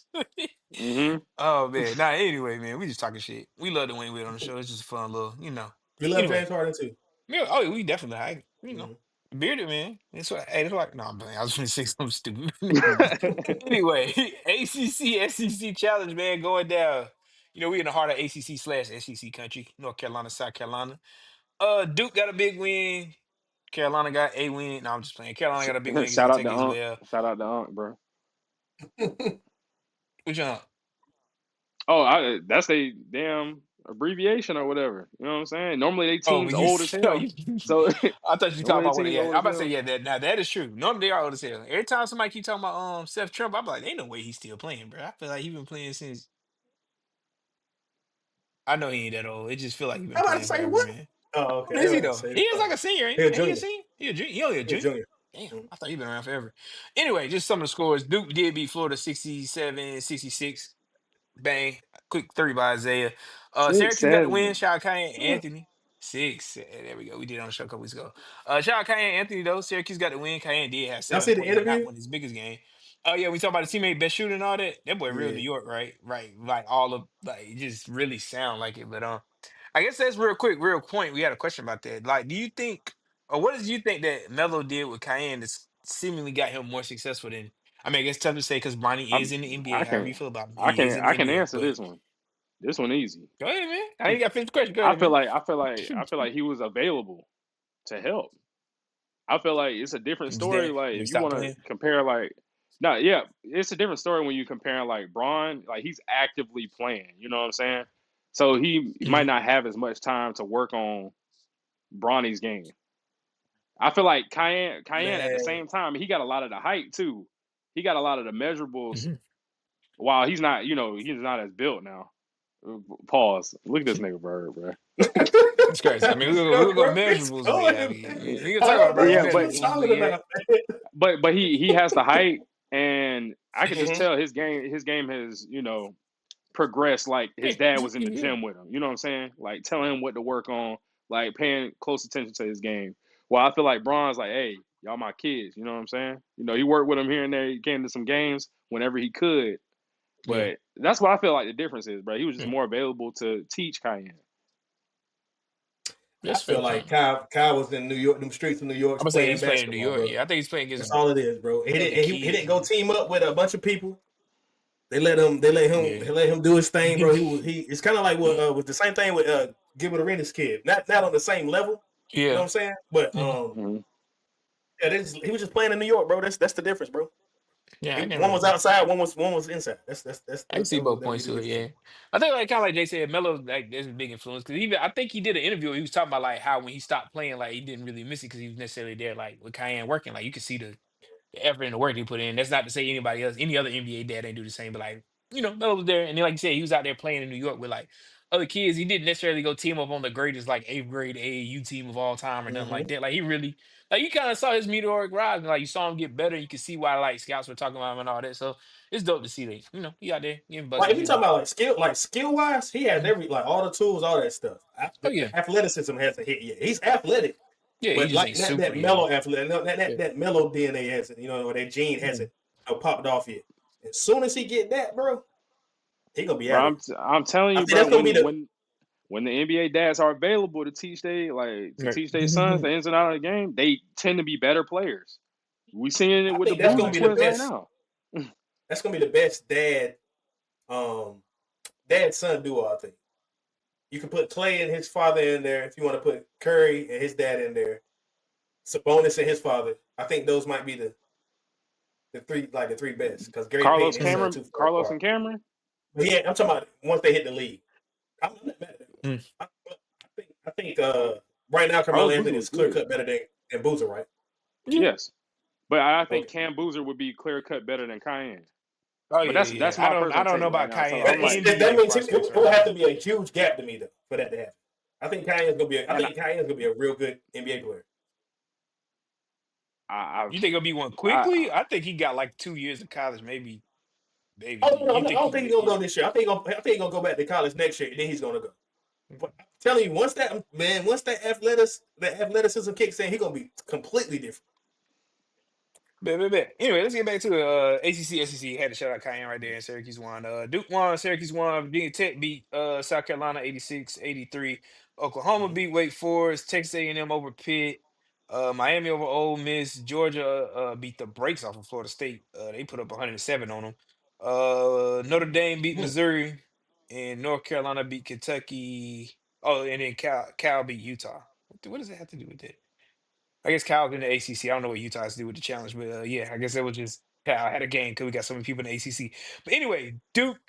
Mm-hmm. Oh man. Nah, anyway, man, we just talking shit. We love the Wayne Wade on the show. It's just a fun little, you know. We love Anyway. James Harden too. Yeah, oh, we definitely, you know, Mhm. bearded man. That's what. Hey, that's like, no, I'm playing. I was going to say something stupid. Never mind. Anyway, ACC SEC challenge, man, going down. You know, we in the heart of ACC/SEC country, North Carolina, South Carolina. Duke got a big win. Carolina got a win. No, I'm just playing. Carolina got a big win against Shout out to Kentucky as well. Shout out to Unc, bro. Which one? Oh, that's a damn abbreviation or whatever. You know what I'm saying? Normally they Oh, teams when you, old as oh, hell. you So I thought you talking normally about the what. teams Yeah, I'm old as about to say hell. yeah. Now that is true. Normally they are old as hell. Every time somebody keep talking about Seth Trump, I'm like, ain't no way he's still playing, bro. I feel like he been playing since. I know he ain't that old. It just feel like he been I'm about to playing say forever, what? man. Oh, How okay. old is I'm he about to though? say He is like a senior, he ain't a he? Ain't he a junior. senior? He only a He a junior. junior. Damn, Mhm. I thought he been around forever. Anyway, just some of the scores. Duke did beat Florida 67-66. Bang. Quick 30 by Isaiah. Six, Syracuse got the win. seven. Shout out Kiyan Anthony. Six. There we go. We did it on the show a couple weeks ago. Shout out Kiyan Anthony, though. Syracuse got the win. Kiyan did have Y'all 7 see the points, but not interview? win his biggest game. Oh, yeah. We talk about the teammate best shooter and all that. That boy real New Yeah. York, right? Right. Like all of, like, it just really sound like it. But I guess that's real quick, real point. We had a question about that. Like, do you think, or what did you think that Melo did with Kiyan that seemingly got him more successful than? I mean, I guess it's tough to say because Bronny is I'm, in the I NBA. However can you feel about him, he is in I the can NBA. answer But this one. This one easy. go ahead, man. I ain't got to finish the question. Go I ahead, feel man. like he was available to help. I feel like it's a different He was story. there Like when he if you stopped want to playing. compare, like, no, yeah, it's a different story when you comparing like Braun. Like he's actively playing. You know what I'm saying? So he might Mhm. not have as much time to work on Bronny's game. I feel like Cayenne at the Man. same time, he got a lot of the height too. He got a lot of the measurables. Mhm. While he's not, he's not as built now. Pause. Look at this nigga bird, bro. It's crazy. I mean, Yo, we're bro, going it's measurables, man. I going, mean, man. we can I talk don't about know Bird's Yeah, what you measurables, but talking yeah. about, man. but he has the height, and I could just Mhm. tell his game has progressed. Like his dad was in the Yeah. gym with him. You know what I'm saying? Like telling him what to work on, like paying close attention to his game. Well, I feel like Braun's like, hey, y'all my kids. You know what I'm saying? He worked with him here and there. He came to some games whenever he could. Yeah. But that's what I feel like the difference is, bro. He was just Yeah. more available to teach Cayenne. I That's feel fair. like Kyle was in New York, them streets of New I'm York gonna say playing he's playing in New basketball, York. bro. Yeah, I think he's playing That's against all it is, bro. other He kids. didn't go team up with a bunch of people. They let him do his thing, bro. It's kind of like what was the same thing with Gilbert Arenas' kid. Not on the same level, you know what Yeah. I'm saying? But Mhm. Mhm. yeah, he was just playing in New York, bro. That's the difference, bro. Yeah, I can One was really. outside, one was inside. I can see both That was points the to it. difference. Yeah, I think like kind of like Jay said, Melo like there's a big influence because even I think he did an interview. Where he was talking about like how when he stopped playing, like he didn't really miss it because he was necessarily there like with Cayenne working. Like you could see the effort and the work he put in. That's not to say anybody else, any other NBA dad ain't do the same, but like Melo was there, and then like you said, he was out there playing in New York with like other kids. He didn't necessarily go team up on the greatest like eighth grade AAU team of all time or nothing like Mm-hmm. that. Like he really like you kind of saw his meteoric rise, and like you saw him get better. You could see why like scouts were talking about him and all that. So it's dope to see that he out there getting Like if buckets. you talk about like skill wise, he has every like all the tools, all that stuff. Oh The yeah, athleticism hasn't hit yet. He's athletic, yeah. He but just like ain't that super. that Yeah, mellow athletic, yeah. that mellow DNA hasn't, or that gene Mhm. hasn't popped off yet. As soon as he get that, bro, he gonna be Bro, at it. I'm telling I you, think bro. that's gonna be When the. when when the NBA dads are available to teach Right. their sons the ins and outs of the game, they tend to be better players. We seeing it I with the think that's gonna Boozer be the twins right best. now. That's gonna be the best um, dad son duo. I think you can put Clay and his father in there if you want to put Curry and his dad in there. Sabonis and his father. I think those might be the three best because Gary Payton and his son too far Carlos apart. and Cameron. But yeah, I'm talking about once they hit the league. I'm not mad at that. Mm. I think right now Carmelo Carlos Boozer Anthony was is clear good. cut better than Boozer, right? Yeah. Yes, but I think Okay. Cam Boozer would be clear cut better than Cayenne. Oh But yeah, that's yeah. I my don't personal know take right about now. So Kiyan But I'm it's, like, that NBA means prospects it right will have now. to be a huge gap to me though for that to happen. I think Kanye gonna be. I and think Kanye gonna be a real good NBA player. I You think he'll be one I quickly? I think he got like 2 years of college, maybe Oh three. no, You I think don't he? think he's gonna go this year. I think he's gonna go back to college next year, and then he's gonna go. But I'm telling you, once that athleticism kicks in, he's gonna be completely different. Bet. Anyway, let's get back to ACC, SEC. Had to shout out Kiyan right there, and Syracuse won. Duke won, Syracuse won. Virginia Tech beat South Carolina 86-83. Oklahoma Mhm. beat Wake Forest. Texas A&M over Pitt. Miami over Ole Miss. Georgia beat the brakes off of Florida State. They put up 107 on them. Notre Dame beat Mhm. Missouri, and North Carolina beat Kentucky. Oh, and then Cal beat Utah. What does that have to do with that? I guess Cal's in the ACC. I don't know what Utah has to do with the challenge, but yeah, I guess that was just Cal had a game because we got so many people in the ACC. But anyway, Duke,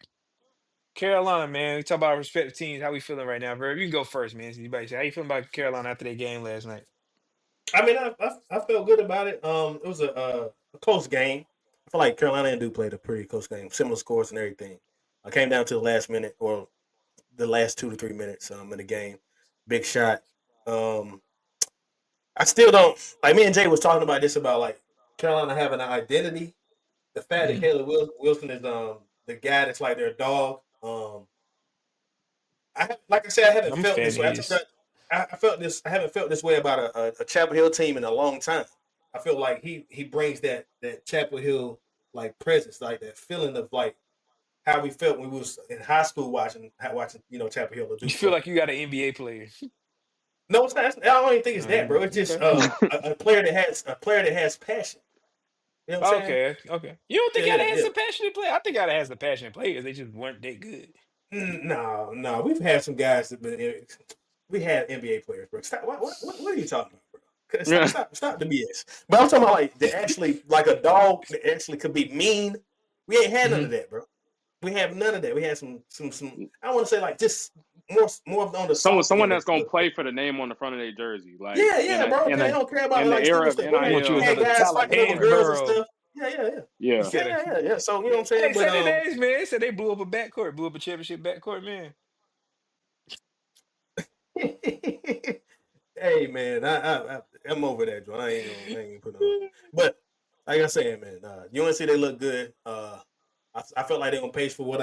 Carolina, man. We talk about respective teams. How we feeling right now, Verb? You can go first, man. Anybody say how you feeling about Carolina after their game last night? I mean, I felt good about it. It was a close game. I feel like Carolina and Duke played a pretty close game, similar scores and everything. I came down to the last minute or the last 2 to 3 minutes in the game. Big shot. Um, I still don't like. Me and Jay was talking about this about like Carolina having an identity. The fact that Mhm. Caleb Wilson is the guy that's like their dog. Like I said, I haven't I'm a felt fan this of way. I told you, his. I felt this. I haven't felt this way about a Chapel Hill team in a long time. I feel like he brings that Chapel Hill like presence, like that feeling of like how we felt when we was in high school watching Chapel Hill or You Duke feel play. like you got an NBA player. No, it's not. I don't even think it's that, bro. It's just Okay. a player that has passion. You know what I'm saying? Okay. You don't think Yeah, Ghana yeah, has yeah. some passionate players? I think Ghana has the passionate players. They just weren't that good. No, no. We've had some guys that been. We had NBA players, bro. Stop. What are you talking about, bro? yeah. Stop the BS. But I'm talking about like they actually like a dog that actually could be mean. We ain't had none Hmm. of that, bro. We have none of that. We had some. I want to say like just more on the softy Someone end of that's gonna stuff, bro. play for the name on the front of their jersey, like Yeah, yeah, bro. in Okay, they a don't care about in the like era stupid of stuff, bro. I want you We NIL. had another guys talent like fighting over girls and Hansborough. stuff. Yeah, yeah, yeah. Yeah. Instead of Yeah. So you know what I'm saying? Hey, But say their names, man. They said they blew up a backcourt, blew up a championship backcourt, man. hey man, I'm over that, John. I ain't gonna put on. But like I said, man, UNC they look good. I felt like they're on pace for what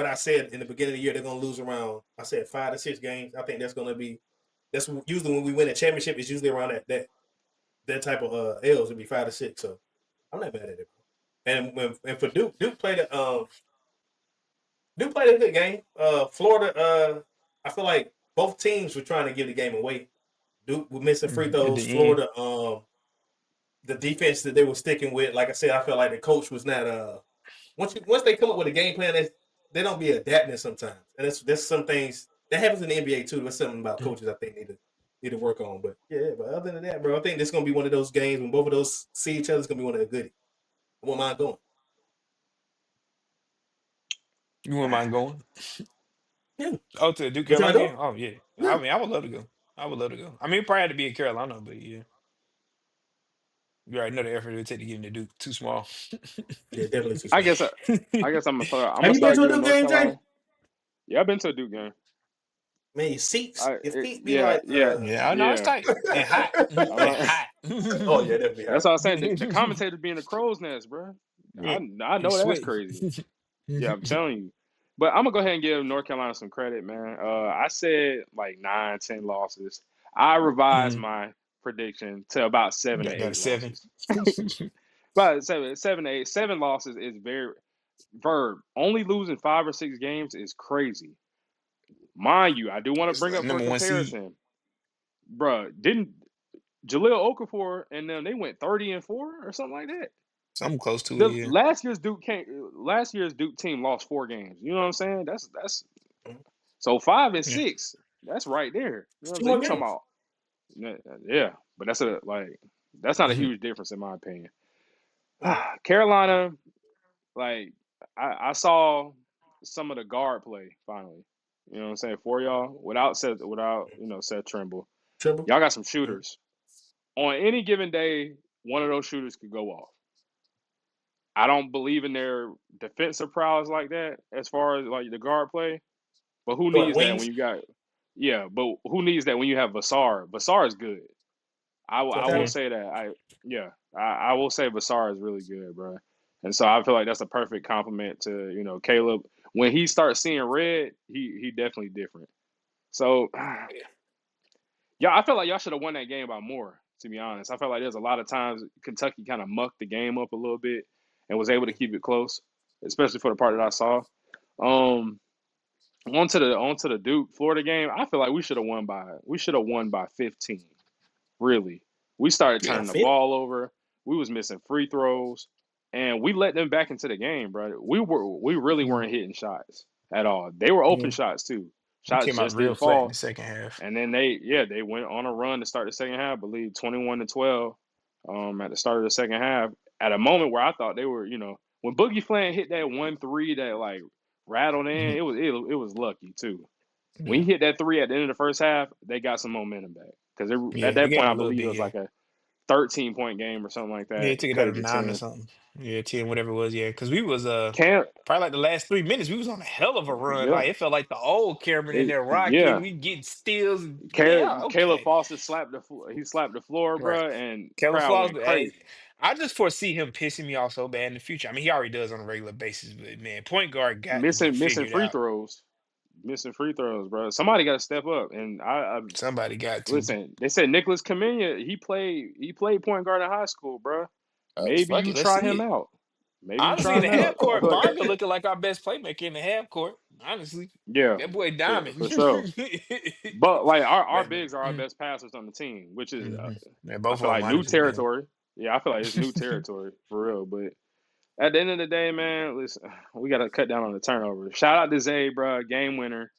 I said in the beginning of the year. They're gonna lose around. I said 5 to 6 games. I think that's usually when we win a championship. It's usually around that type of L's. It'd be 5 to 6. So I'm not mad at it. And for Duke played a good game. Florida, I feel like both teams were trying to give the game away. Duke were missing free At throws. the end. Florida, the defense that they were sticking with, like I said, I felt like the coach was not. Once they come up with a game plan, they don't be adapting sometimes, and that's some things that happens in the NBA too. There's something about coaches I think need to work on. But yeah, but other than that, bro, I think this is gonna be one of those games when both of those see each other. It's gonna be one of the goodies. I won't mind going. You wouldn't mind going? Yeah, Oh, to the Duke would y'all Carolina go? game? Oh yeah. I Yeah, mean, I would love to go. I would love to go. I mean, it probably had to be in Carolina, but yeah. You already know the effort it would take to get into Duke. Too small. yeah, definitely too I small. guess I guess I'm Have gonna you been start to a giving Duke North game, Jay? Carolina. Yeah, I've been to a Duke game. Man, your feet be Yeah, like, yeah, Yeah, I know it's yeah. tight and hot. I'm And not, hot. oh yeah, that'd be that's hot. what I was saying. The commentator being a crow's nest, bro. Yeah. I And know that's sweaty. crazy. Yeah, I'm telling you. But I'm gonna go ahead and give North Carolina some credit, man. I said like 9, 10 losses. I revised Mhm. my prediction to about seven to Got down to eight 7. losses. About seven to eight. 7 losses is very verb. Only losing 5 or 6 games is crazy. Mind you, I do want to It's bring the up for a number 1 seed. comparison, bruh. Didn't Jaleel Okafor and them they went 30-4 or something like that? Something close to it, The yeah. last year's Duke team lost 4 games. You know what I'm saying? That's Mhm. so 5 and Yeah. 6. That's right there. You It's know what I'm two saying? more You talking games. about yeah, but that's not a Mhm. huge difference in my opinion. Mhm. Carolina, like I saw some of the guard play finally. You know what I'm saying? For y'all, without Seth Trimble. Triple. Y'all got some Mhm. shooters. On any given day, one of those shooters could go off. I don't believe in their defensive prowess like that as far as like the guard play. But who What needs that when wings? you got? Yeah, but who needs that when you have Vassar? Vassar is good. I will Sometimes. say that. I will say Vassar is really good, bro. And so I feel like that's a perfect compliment to Caleb. When he starts seeing red, he definitely different. So yeah, I feel like y'all should have won that game by more. To be honest, I felt like there's a lot of times Kentucky kind of mucked the game up a little bit and was able to keep it close, especially for the part that I saw. Um, onto the Duke Florida game, I feel like we should have won by 15. Really, we started Yeah, turning the fit. ball over. We was missing free throws, and we let them back into the game, bro. We really weren't hitting shots at all. They were open Yeah. shots too. We Shots came out just real didn't flat in the fall. second half. And then they went on a run to start the second half. I believe 21-12 at the start of the second half. At a moment where I thought they were, when Boogie Flan hit that 1-3 that like rattled in, Mhm. it was lucky too. When Yeah, he hit that three at the end of the first half, they got some momentum back because at yeah, we that got point a I little believe it bit, was yeah. like a 13-point game or something like Yeah, that. it took it Cut out it of to 9 or 10. something. Yeah, 10, whatever it was. Yeah, because we was Cam, probably like the last 3 minutes, we was on a hell of a run. yeah, Like it felt like the old Cameron in there rocking. yeah. We getting steals. Yeah, Caleb okay, Foster slapped the floor. He slapped the floor, right. bro, and Kellen crowd Flaws, went but hey, crazy. I just foresee him pissing me off so bad in the future. I mean, he already does on a regular basis, but man, point guard got to get Missing figured free out. throws, bro. Somebody got to step up. And I Somebody got to. listen. They said Nicholas Kamenya. He played point guard in high school, bro. Maybe Fuck you it, let's try see him it. out. Maybe you Honestly, try in the him half out. I court, feel like Varga looking like our best playmaker in the half court. Honestly, yeah, that boy diamond. for sure. But like our But bigs are our best passers on the team, which is yeah, I both feel of them like new honestly, man. territory. Yeah, I feel like it's new territory for real. But at the end of the day, man, listen, we got to cut down on the turnovers. Shout out to Zay, bro, game winner.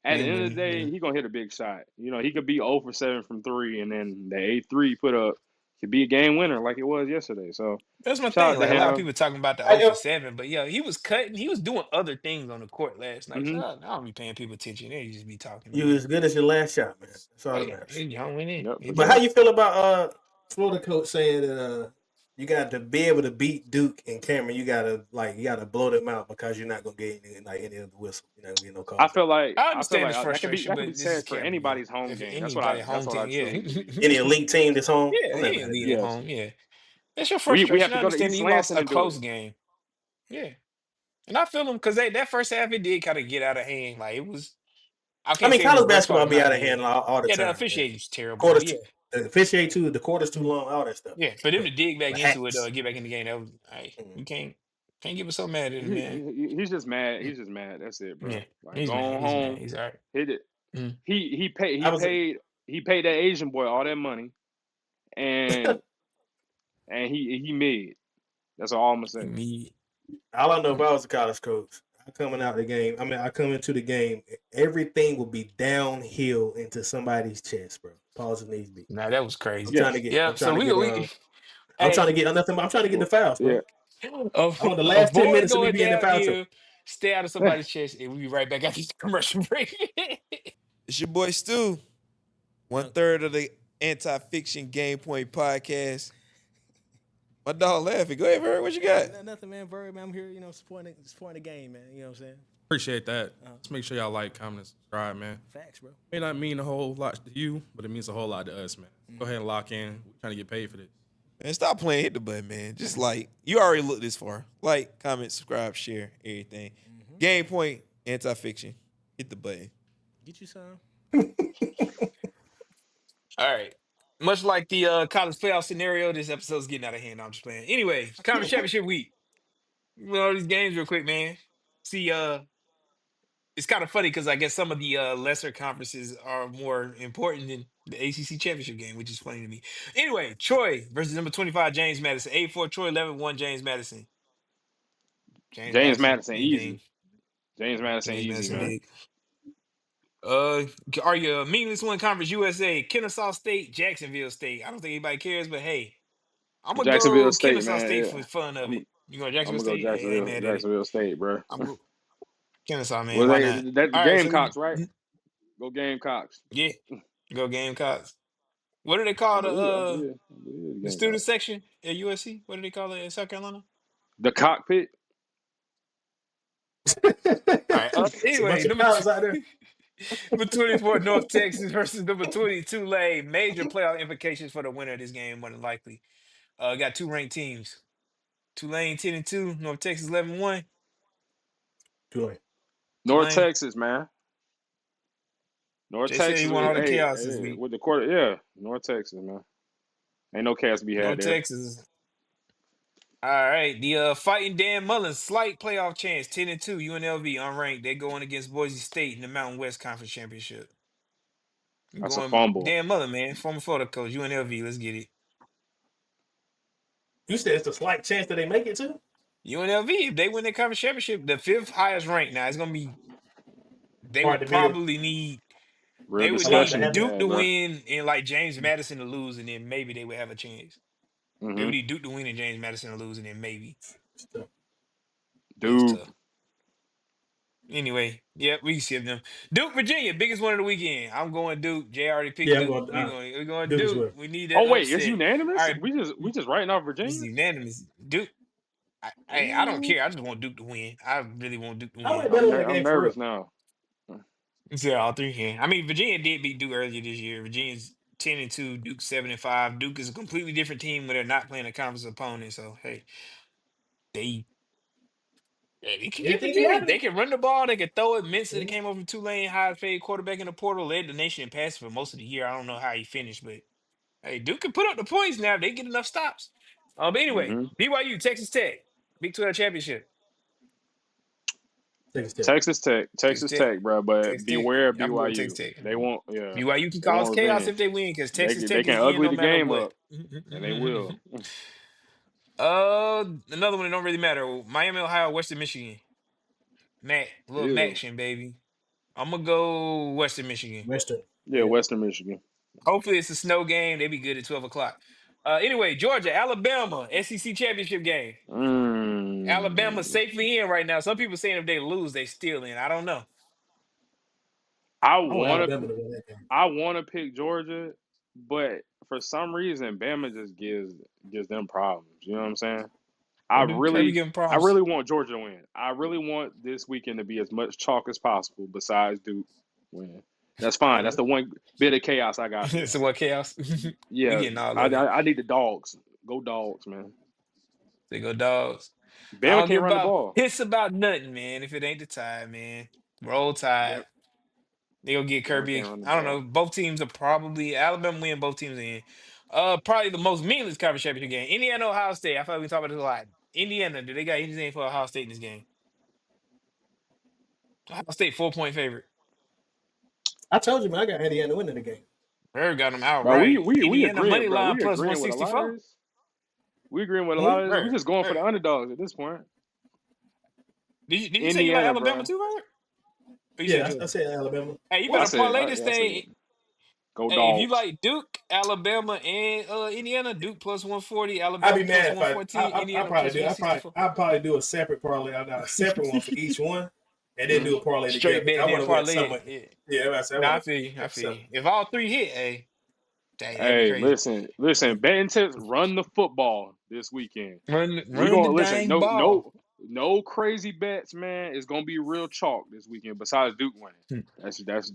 At the Game end of the winner. Yeah. day, he gonna hit a big shot. He could be 0 for 7 from three, and then the 8-3 put up could be a game winner like it was yesterday. So That's my shout thing. out to Like a lot of him. people talking about the I 0 for know 7, but yeah, he was cutting. He was doing other things on the court last night. So Hmm. I don't be paying people attention. They just be talking, you man. as good as your last shot, man. That's all that Hey, matters. y'all went in. Yep, for It But did. how sure. you feel about Florida coach saying that you got to be able to beat Duke and Cameron, you gotta blow them out because you're not gonna get any of the whistle. You're not gonna get no I calls. feel like I I feel understand like his that could be frustration, that could be but this is said for Cameron, though. anybody's home If game. anybody That's home what I team, yeah. truly believe. Any elite team that's home, Yeah, I'm not any mad at elite that. at Yes, home, yeah. That's your we have frustration. to I go to understand that East you lost Lansing a and do close it. game. Yeah. And I feel him because that first half it did kind of get out of hand. Like it was, I I can't mean, say it was college ref's fault basketball or be not. out of Yeah. hand all the Yeah, the time, man. officiating's terrible, but Quarters, yeah. the officiate too. The quarters too Mhm. long, all that stuff. Yeah, for them But to dig back the into it, hats. get back in the game, that was hey, Mm. you can't get us so mad at him, He, man. he's just mad. Mm. He's just mad. That's it, bro. Yeah, Like he's go mad. on He's mad. home, He's all right. hit it. Mm. He paid I he was. paid he paid that Asian boy all that money, and he made. That's all I'm gonna say. Me. All I know, if Mm. I was a college coach, I come into the game, everything will be downhill into somebody's chest, bro. Pause if needs be. Nah, that was I'm crazy. trying Yes. to get. Yeah, I'm trying so to get. I'm trying to hey, get nothing. I'm trying to get the Well, fouls, yeah. bro. I want the last 10 avoid minutes of me going being in foul trouble. downhill, stay out of somebody's chest, and we'll be right back after this commercial break. It's your boy Stu, one Yeah. third of the anti-fiction Game Point podcast. My dog laughing. Go ahead, Bird. What you got? Nothing, man. Bird, man. I'm here, supporting the game, man. You know what I'm saying? Appreciate that. Let's make sure y'all like, comment, and subscribe, man. Facts, bro. May not mean a whole lot to you, but it means a whole lot to us, man. Go ahead and lock in. We're trying to get paid for this. Man, stop playing. Hit the button, man. Just like you already looked this far. Like, comment, subscribe, share, everything. Game Point, anti-fiction. Hit the button. Get you some. All right. Much like the college playoff scenario, this episode's getting out of hand. No, I'm just playing. Anyway, Conference Championship week. All these games real quick, man. See, it's kind of funny because I guess some of the lesser conferences are more important than the ACC championship game, which is funny to me. Anyway, Troy versus number 25, James Madison. 8-4 Troy, 11-1 James Madison. James James Madison, Madison anything. easy. James Madison James easy, Madison man. big. Are you meaningless one conference USA? Kennesaw State, Jacksonville State. I don't think anybody cares, but hey, I'm gonna Jacksonville go State, Kennesaw man. State Yeah. for fun of I'm it. You going I'm Jacksonville gonna go State? I ain't Jacksonville mad at it. Jacksonville State, bro. I'm go Kennesaw, man. Was Why they not? that the All right, so Gamecocks, right? Go Gamecocks. yeah, go Gamecocks. What do they I call believe I the believe I believe the student Gamecocks. section at USC? What do they call it in South Carolina? The cockpit. All right. It's a bunch Anyway, of pilots out there. number 24, North Texas versus number 22, Tulane. Major playoff implications for the winner of this game, more than likely. Got two ranked teams. Tulane 10-2, North Texas 11-1. Tulane. North Tulane. Texas, man. North Jay said he Texas. won all the Hey, chaos this hey, week. with the quarter, yeah. North Texas, man. Ain't no chaos to be had North there. Texas. All right. The Fighting Dan Mullen, slight playoff chance, 10-2, UNLV unranked. They're going against Boise State in the Mountain West Conference Championship. I'm That's a going fumble. Dan Mullen, man. Former Florida coach, UNLV. Let's get it. You said it's a slight chance that they make it too. UNLV, if they win the conference championship, the fifth highest ranked. Now it's gonna be. They Hard would to beat it. probably need. Real They would A lot to discussion to need be happen. Duke had, to bro. win and like James Madison to lose, and then maybe they would have a chance. They Mm-hmm. would need Duke to win and James Madison to lose, and then maybe. So, Yeah, it's Dude. tough. Anyway, yeah, we can skip them. Duke, Virginia, biggest one of the weekend. I'm going Duke. Jay already picked yeah, I'm Duke. going. We're going Duke as Duke. well. We need that Oh wait, it's upset. All unanimous. right, We just writing off this is Virginia. unanimous. Duke. I don't Ooh, care. I just want Duke to win. I really want Duke to I win. might bet on that I'm game for real. nervous now. Yeah, all three can. I mean, Virginia did beat Duke earlier this year. Virginia's 10-2, Duke 7-5. Duke is a completely different team when they're not playing a conference opponent. So hey, they they can get Anything can Virginia. They happen. can run the ball. They can throw it. Minson that Mhm. came over from Tulane, highest paid quarterback in the portal, led the nation in passing for most of the year. I don't know how he finished, but hey, Duke can put up the points now if they get enough stops. But anyway, Mm-hmm. BYU, Texas Tech, Big 12 championship. Texas Tech. Texas Texas Tech, Tech, bro. But Texas Tech. beware of I'm going Texas BYU. Tech. They want, yeah, BYU can they cause want chaos if revenge. they win because Texas They Tech can is in ugly no the matter game what. up, and they will. Another one that don't really matter. Miami, Ohio, Western Michigan. Little Ew. action, baby. I'm gonna go Western Michigan. Western. Yeah, Yeah. Western Michigan. Hopefully it's a snow game. They be good at 12 o'clock. Anyway, Georgia, Alabama, SEC championship game. Alabama Mm. safely in right now. Some people saying if they lose, they still in. I don't know. I I want want to. Alabama to win that game. I want to pick Georgia, but for some reason, Bama just gives them problems. You know what I'm saying? I What do Kirby really, give them I problems? really want Georgia to win. I really want this weekend to be as much chalk as possible. Besides Duke win, that's fine. That's the one bit of chaos I got for So y'all. what chaos? We Yeah, getting all I, of it. I, I need the dogs. Go dogs, man. They go dogs. I Bama don't give can't run the about ball. it's about nothing, man. If it ain't the Tide, man. Roll Tide. Bama, They gonna get Bama Kirby. can't run the I don't know. ball. Both teams are probably Alabama win both teams in. Probably the most meaningless conference championship game. Indiana, Ohio State. I feel like we talk about this a lot. Indiana, do they got anything for Ohio State in this game? Ohio State 4-point favorite. I told you, man. I got Indiana winning the game. Bird got them Bro, we outright. we we Indiana agreeing, money bro. line We plus agreeing with a lot of 164. this. We agreeing with a Hmm? lot of this. We Bird, just going for Bird. the underdogs at this point. Did you say you like Indiana, Alabama bro. too, Bird? Or you said Yeah, I Georgia? said Alabama. Hey, you I better What? said, parlay I, this I said, thing. go Hey, if you dogs. like Duke, Alabama, and Indiana, Duke plus 140, I'd be Alabama plus mad if I 114, I Indiana probably plus do. 164. I probably do a separate parlay. A separate one for each one, and then do a parlay Straight together. bet, I then want to win parlay some it. money. Yeah. Yeah, I said I Nah, want I to feel you. I win feel some. you. If all three hit, hey, dang, that'd be Hey, crazy. listen. Betting tips, run the football this weekend. We Run the gonna listen. dang ball. No crazy bets, man. It's gonna be real chalk this weekend. Besides Duke winning,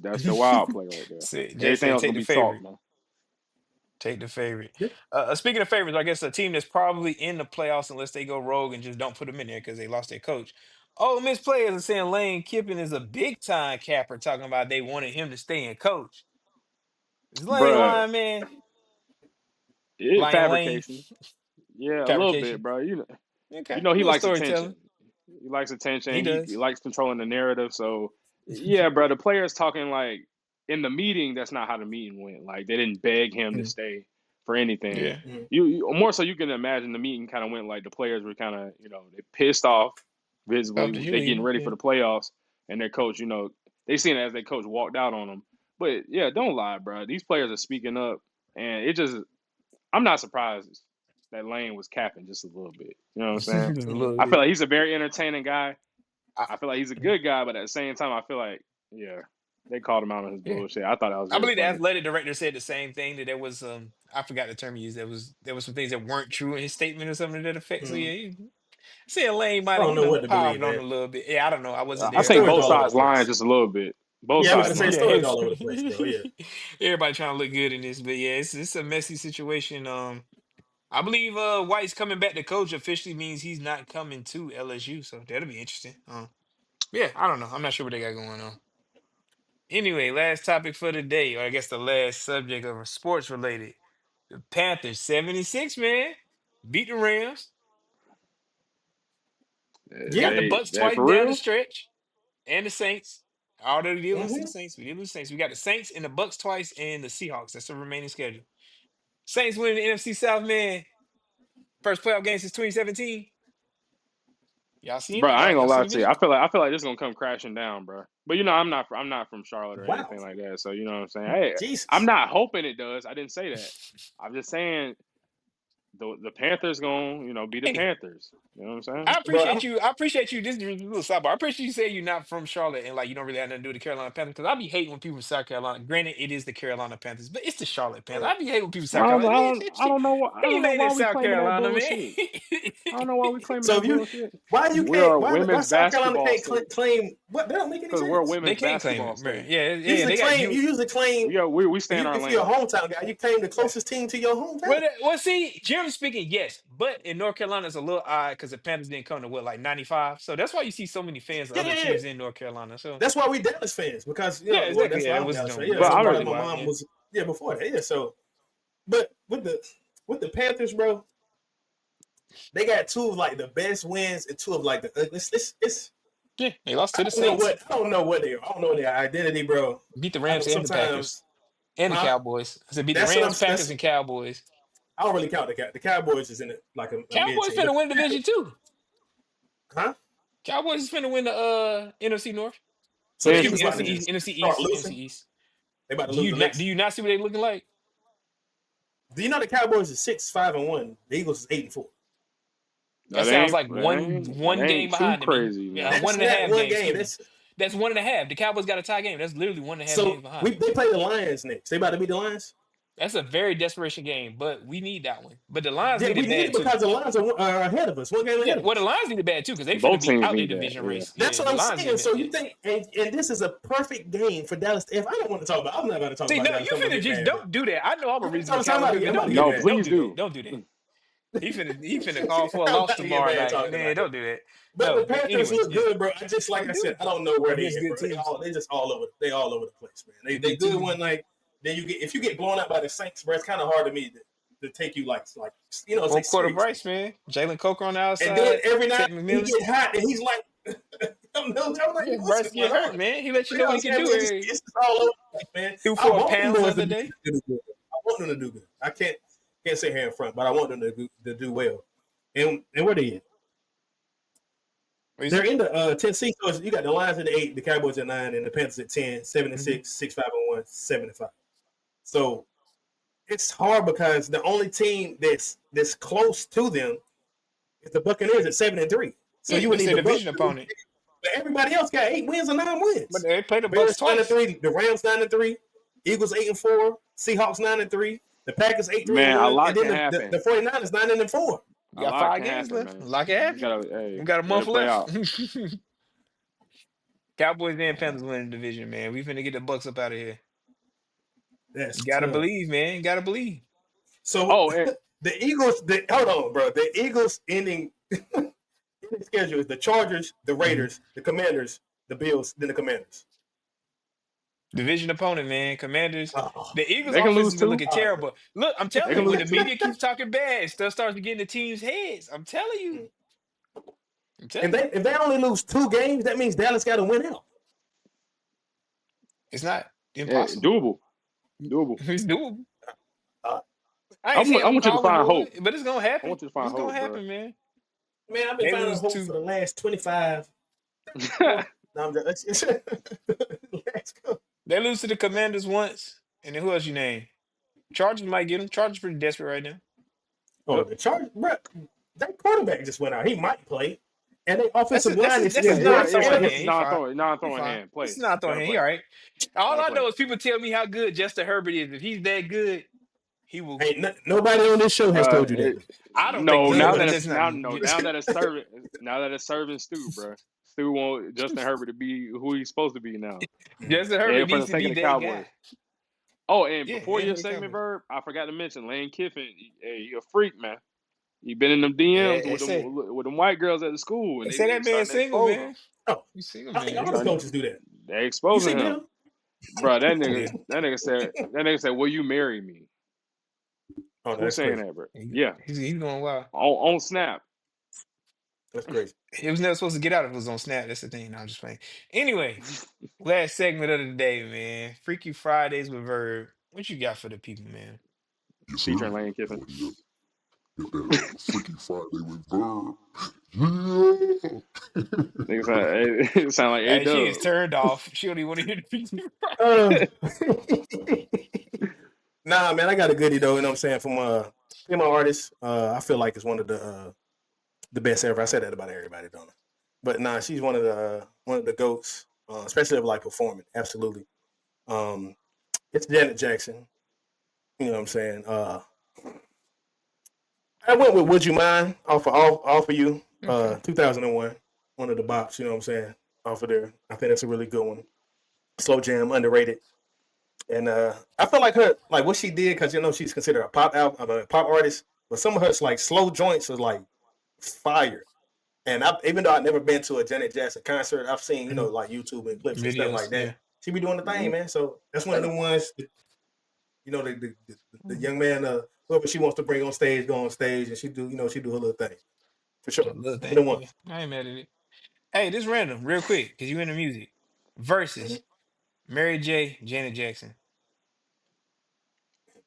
that's the wild play right there. Jay Everything said, else take gonna the be chalk, favorite. man. Take the favorite. Yeah. Speaking of favorites, I guess a team that's probably in the playoffs unless they go rogue and just don't put them in there because they lost their coach. Ole Miss players are saying Lane Kiffin is a big time capper, talking about they wanted him to stay in coach. Is Lane Bruh, lying, man? Lane fabrication. Yeah, a little bit, fabrication. bro. Okay, He a little likes attention. storytelling. He likes He attention. He does. likes controlling the narrative. So, yeah, bro, the players talking like in the meeting. That's not how the meeting went. Like they didn't beg him to stay for anything. Yeah. Mm. You more so you can imagine the meeting kind of went like the players were kind of they pissed off Talk visibly. to you They getting leaving. ready for Yeah. the playoffs, and their coach, they seen it as their coach walked out on them. But yeah, don't lie, bro. These players are speaking up, and I'm not surprised that Lane was capping just a little bit. You know what I'm saying? Just a Mm. little I feel bit. like he's a very entertaining guy. I, I feel like he's a good guy, but at the same time, I feel like, yeah, they called him out on his yeah. bullshit. I thought that was I very believe the funny. athletic director said the same thing that there was I forgot the term he used. There was some things that weren't true in his statement or something to that effect. So Mm. yeah, See, Lane I might have, don't know what to piled believe, on man. a little bit. Yeah, I don't know. I wasn't I there, think but Stories both all over the sides lying place. just a little bit. Both Yeah, I'm about sides to say lying. yeah, stories all over the place, bro. Yeah. everybody trying to look good in this. But yeah, it's a messy situation. I believe White's coming back to coach officially means he's not coming to LSU, so that'll be interesting. Yeah, I don't know. I'm not sure what they got going on. Anyway, last topic for the day, or I guess the last subject of sports related. The Panthers 76, man. Beat the Rams. Yeah. Got the Bucks They twice for down the real, stretch. And the Saints. Although we did lose to Mm-hmm. the Saints, we did lose to the Saints. We got the Saints and the Bucks twice and the Seahawks. That's the remaining schedule. Saints winning the NFC South, man. First playoff game since 2017. Y'all seen bro. it? I ain't Y'all gonna seen lie the to you. video? I feel like this is gonna come crashing down, bro. But I'm not from Charlotte or Wow. anything like that. So you know what I'm saying. Hey, I'm Jesus. not hoping it does. I didn't say that. I'm just saying the Panthers gonna be the Hey, Panthers. You know what I'm saying? I Bro, appreciate you. I appreciate you. This is a little sidebar. I appreciate you saying you're not from Charlotte and like you don't really have nothing to do with the Carolina Panthers. Because I be hating when people from South Carolina. Granted, it is the Carolina Panthers, but it's the Charlotte Panthers. I be hating when people from South Carolina. Man, I don't know. I he don't know made why it we South claiming that Carolina, man. bullshit. I don't know why we claiming so that if you bullshit. why you We are can't a why women's South Carolina basketball can't state claim what? That don't make any because we're a sense. They women's can't claim basketball it, man. state. Yeah, You yeah. usually They got claim you. you usually claim We stay in our if you're a lane. hometown guy, you claim the closest team to your hometown. Well, see, generally speaking, yes, but in North Carolina, it's a little odd because the Panthers didn't come to what, like 95. So that's why you see so many fans of Yeah, other yeah, yeah. teams in North Carolina. So That's why we Dallas fans because yeah, well, exactly. that's Yeah, why it I'm was Dallas fan. them. Yeah, But so That's I because probably my why. mom Yeah. was before that. Yeah, so but with the Panthers, bro, they got two of like the best wins and two of like the it's Yeah, they lost I to the don't know Saints, what they are. I don't know their identity, bro. beat the I know Rams and the Packers sometimes, and the huh? Cowboys. I said beat the That's what I'm. Rams, Packers, That's and Cowboys. I don't really count the Cowboys is in it like a mid Cowboys team, but finna win division too. huh? Cowboys is finna win the NFC North. So the Excuse me, Eagles about NFC to East, just NFC start East, NFC losing. East. They about to Do lose you the not? Do next. you not see what they looking like? Do you know the Cowboys is 6-5-1? The Eagles is 8-4. That sounds like one that game ain't too behind to me. crazy Yeah, now. one That's and a not half one games. game. Excuse me. That's 1.5. The Cowboys got a tie game. That's literally 1.5 games So behind. they play the Lions next. They about to beat the Lions. That's a very desperation game, but we need that one. But the Lions Yeah, need we it need bad it too. because the Lions are ahead of us. One game Yeah, ahead of well, the us. Lions need it bad too because they finna Both be teams out their need that. division Yeah. race. That's Yeah, what the I'm Lions need saying. it bad. So Yeah. you think, and this is a perfect game for Dallas. If I don't want to talk about, I'm not about to talk See, about no, Dallas. you I'm gonna finna get just mad. But don't do that. I know I'm a reasonable I'm Cowboy about to fan, get, but I'm about don't to do get No, that. mad. Don't please do that. do. Don't do that. He finna call for a I'm loss about to get tomorrow mad night. talking Man, about that. don't do that. But the No, but Panthers anyway, look yeah, good, bro. I just like they I said, do I don't know where they against at, good bro. teams. They just all over. They all over the place, man. They Good good teams. one like then you get if you get blown out by the Saints, bro. It's kind of hard to me to take you like say Full quarter serious. Bryce, man. Jalen Coker on the And then outside. every night Ted he McMillan. get hot and he's like, I'm like, Yeah, what's Bryce going get hurt, on? man. He let you You know know what what he I'm can saying? do. Man, it's just all over the place, man. Threw I 4 want them pounds the boys other to day. do good. I want them to do good. I can't sit here in front, but I want them to do well. And where they at? What you They're say? in the 10 seed. So you got the Lions at 8, the Cowboys at 9, and the Panthers at 10, 7 and Mhm. 6, 6-5-1, 7-5. So it's hard because the only team that's close to them is the Buccaneers at 7 and 3. So Yeah, you would that's need their the Bucks. division opponent. But everybody else got 8 wins or 9 But wins. they played the Bucks Bears nine and twice. 3, the Rams 9 and 3, Eagles 8 and 4, Seahawks 9 and 3, the Packers 8 3 and Man, a 1, and lot then can the happen. 49ers 9 and 4. You A got lot 5 can games happen, left. man. Lock it You happen. gotta, hey, We got a let month it play left. out. Cowboys and Panthers winning the division, man. We finna get the Bucks up out of here. That's You gotta tough. believe, man. You gotta believe. So Oh, and the Eagles, hold on, bro. The Eagles ending schedule is the Chargers, the Mhm. Raiders, the Commanders, the Bills, then the Commanders. Division opponent, man. Commanders. Oh, The Eagles' they can offense lose has been too. looking terrible. Look, I'm They telling can you, when lose the too. media keeps talking bad, stuff starts to get in the team's heads. I'm telling you. I'm telling you. if they only lose 2 games, that means Dallas got to win out. It's not Yeah, impossible. doable. Doable. It's doable. Uh, I ain't saying I I'm want you to calling find for hope. it, but it's gonna I happen. want you to It's find gonna hope, bro. happen, man. man, I've been They finding lose hope for to the last 25. No, I'm just, let's go. they lose to the Commanders once, and then who else you name? Chargers might get them. Chargers pretty desperate right now. Oh, the Chargers, bro. That quarterback just went out. He might play, and their That's a, offensive that's line a, is that's still a It's good. non not. throwing It's hand. He fine. non He throwing fine. hand. It's a Play. non throwing Gotta hand. He play. all right. All Gotta I play. know is people tell me how good Justin Herbert is. If he's that good, He will. Nobody on this show has told you that. I don't think No, he None of now will. that us. it's now that it's serving Stu, bro. Stu want Justin Herbert to be who he's supposed to be now. Justin Herbert And for the needs to sake be of the that Cowboys. guy. Oh, and Yeah, before and your for the segment, Cowboys. Verb, I forgot to mention Lane Kiffin. He a freak, man. He been in them Yeah, DMs they say with them white girls at the school, and they they, say they that man starting to single, expose him. man. Oh, You single, I think man. all the coaches do that. They You see exposing him, Bill? bro. That Yeah, nigga said, "Will you marry me?" Oh, no, Who's that's saying crazy. that, bro? Yeah, he's going wild. on Snap. That's crazy. He was never supposed to get out if it was on Snap. That's the thing. No, I'm just playing. Anyway, last segment of the day, man. Freaky Fridays with Verb. What you got for the people, man? Featuring Lane Kiffin. Freaky Friday with Verb. Yeah. Nigga it sound like Hey, she is A-Dub. turned off. She don't even want to hear the Freaky Nah, man, I got a goodie though. You know what I'm saying? From female artist, I feel like it's one of the best ever. I said that about everybody, don't I? But nah, she's one of the goats, especially of like performing. Absolutely. It's Janet Jackson. You know what I'm saying? I went with "Would You Mind" off of you, Okay. 2001. One of the bops. You know what I'm saying? Off of there. I think that's a really good one. Slow jam, underrated. And I feel like what she did, because she's considered a pop artist, but some of her like slow joints are like fire. And even though I've never been to a Janet Jackson concert, I've seen like YouTube and clips and stuff Videos, like that. yeah. She be doing the thing, man. So that's one of the ones. The young man, whoever she wants to bring on stage, go on stage, and she do her little thing for sure. Little Number thing. one. Yeah. I ain't mad at it. Hey, this random, real quick, because you into music. Mhm. Versus Mary J, Janet Jackson.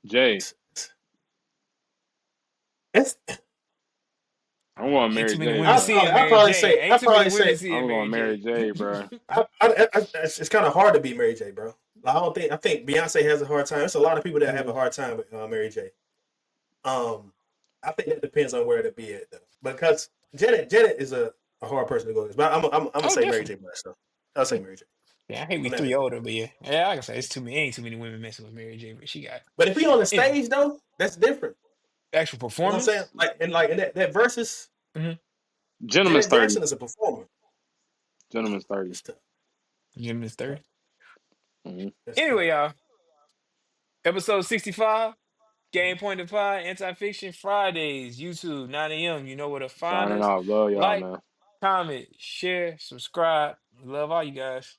Jay, It's, I'm going Ain't Mary too many J, women I bro. seeing probably I Mary probably J. say I Ain't too many probably women say seeing I'm Mary going Mary J. J, bro. it's kind of hard to beat Mary J, bro. Like, I think Beyonce has a hard time. There's a lot of people that have a hard time with Mary J. I think it depends on where to be at though, because Janet is a hard person to go against. But I'm gonna Oh, say Mary J. definitely. myself. I'll say Mary J. Yeah, I hate we On that 3 end. older, but yeah. Yeah, like I say, it's too many. Ain't too many women messing with Mary J, but she got But if we on the anyway, stage though, that's different. actual You know what I'm saying? performance. Like in that versus Mm-hmm. Gentleman's Janet 30. Jackson is a performer. Gentleman's 30. It's tough. Gymnast 30. Mm-hmm. That's tough. Anyway, y'all, episode 65, Game Point of Pie, Anti-Fiction Fridays, YouTube, 9 a.m. You know where to find Signing us. off. Love y'all, Like, man. comment, share, subscribe. We love all you guys.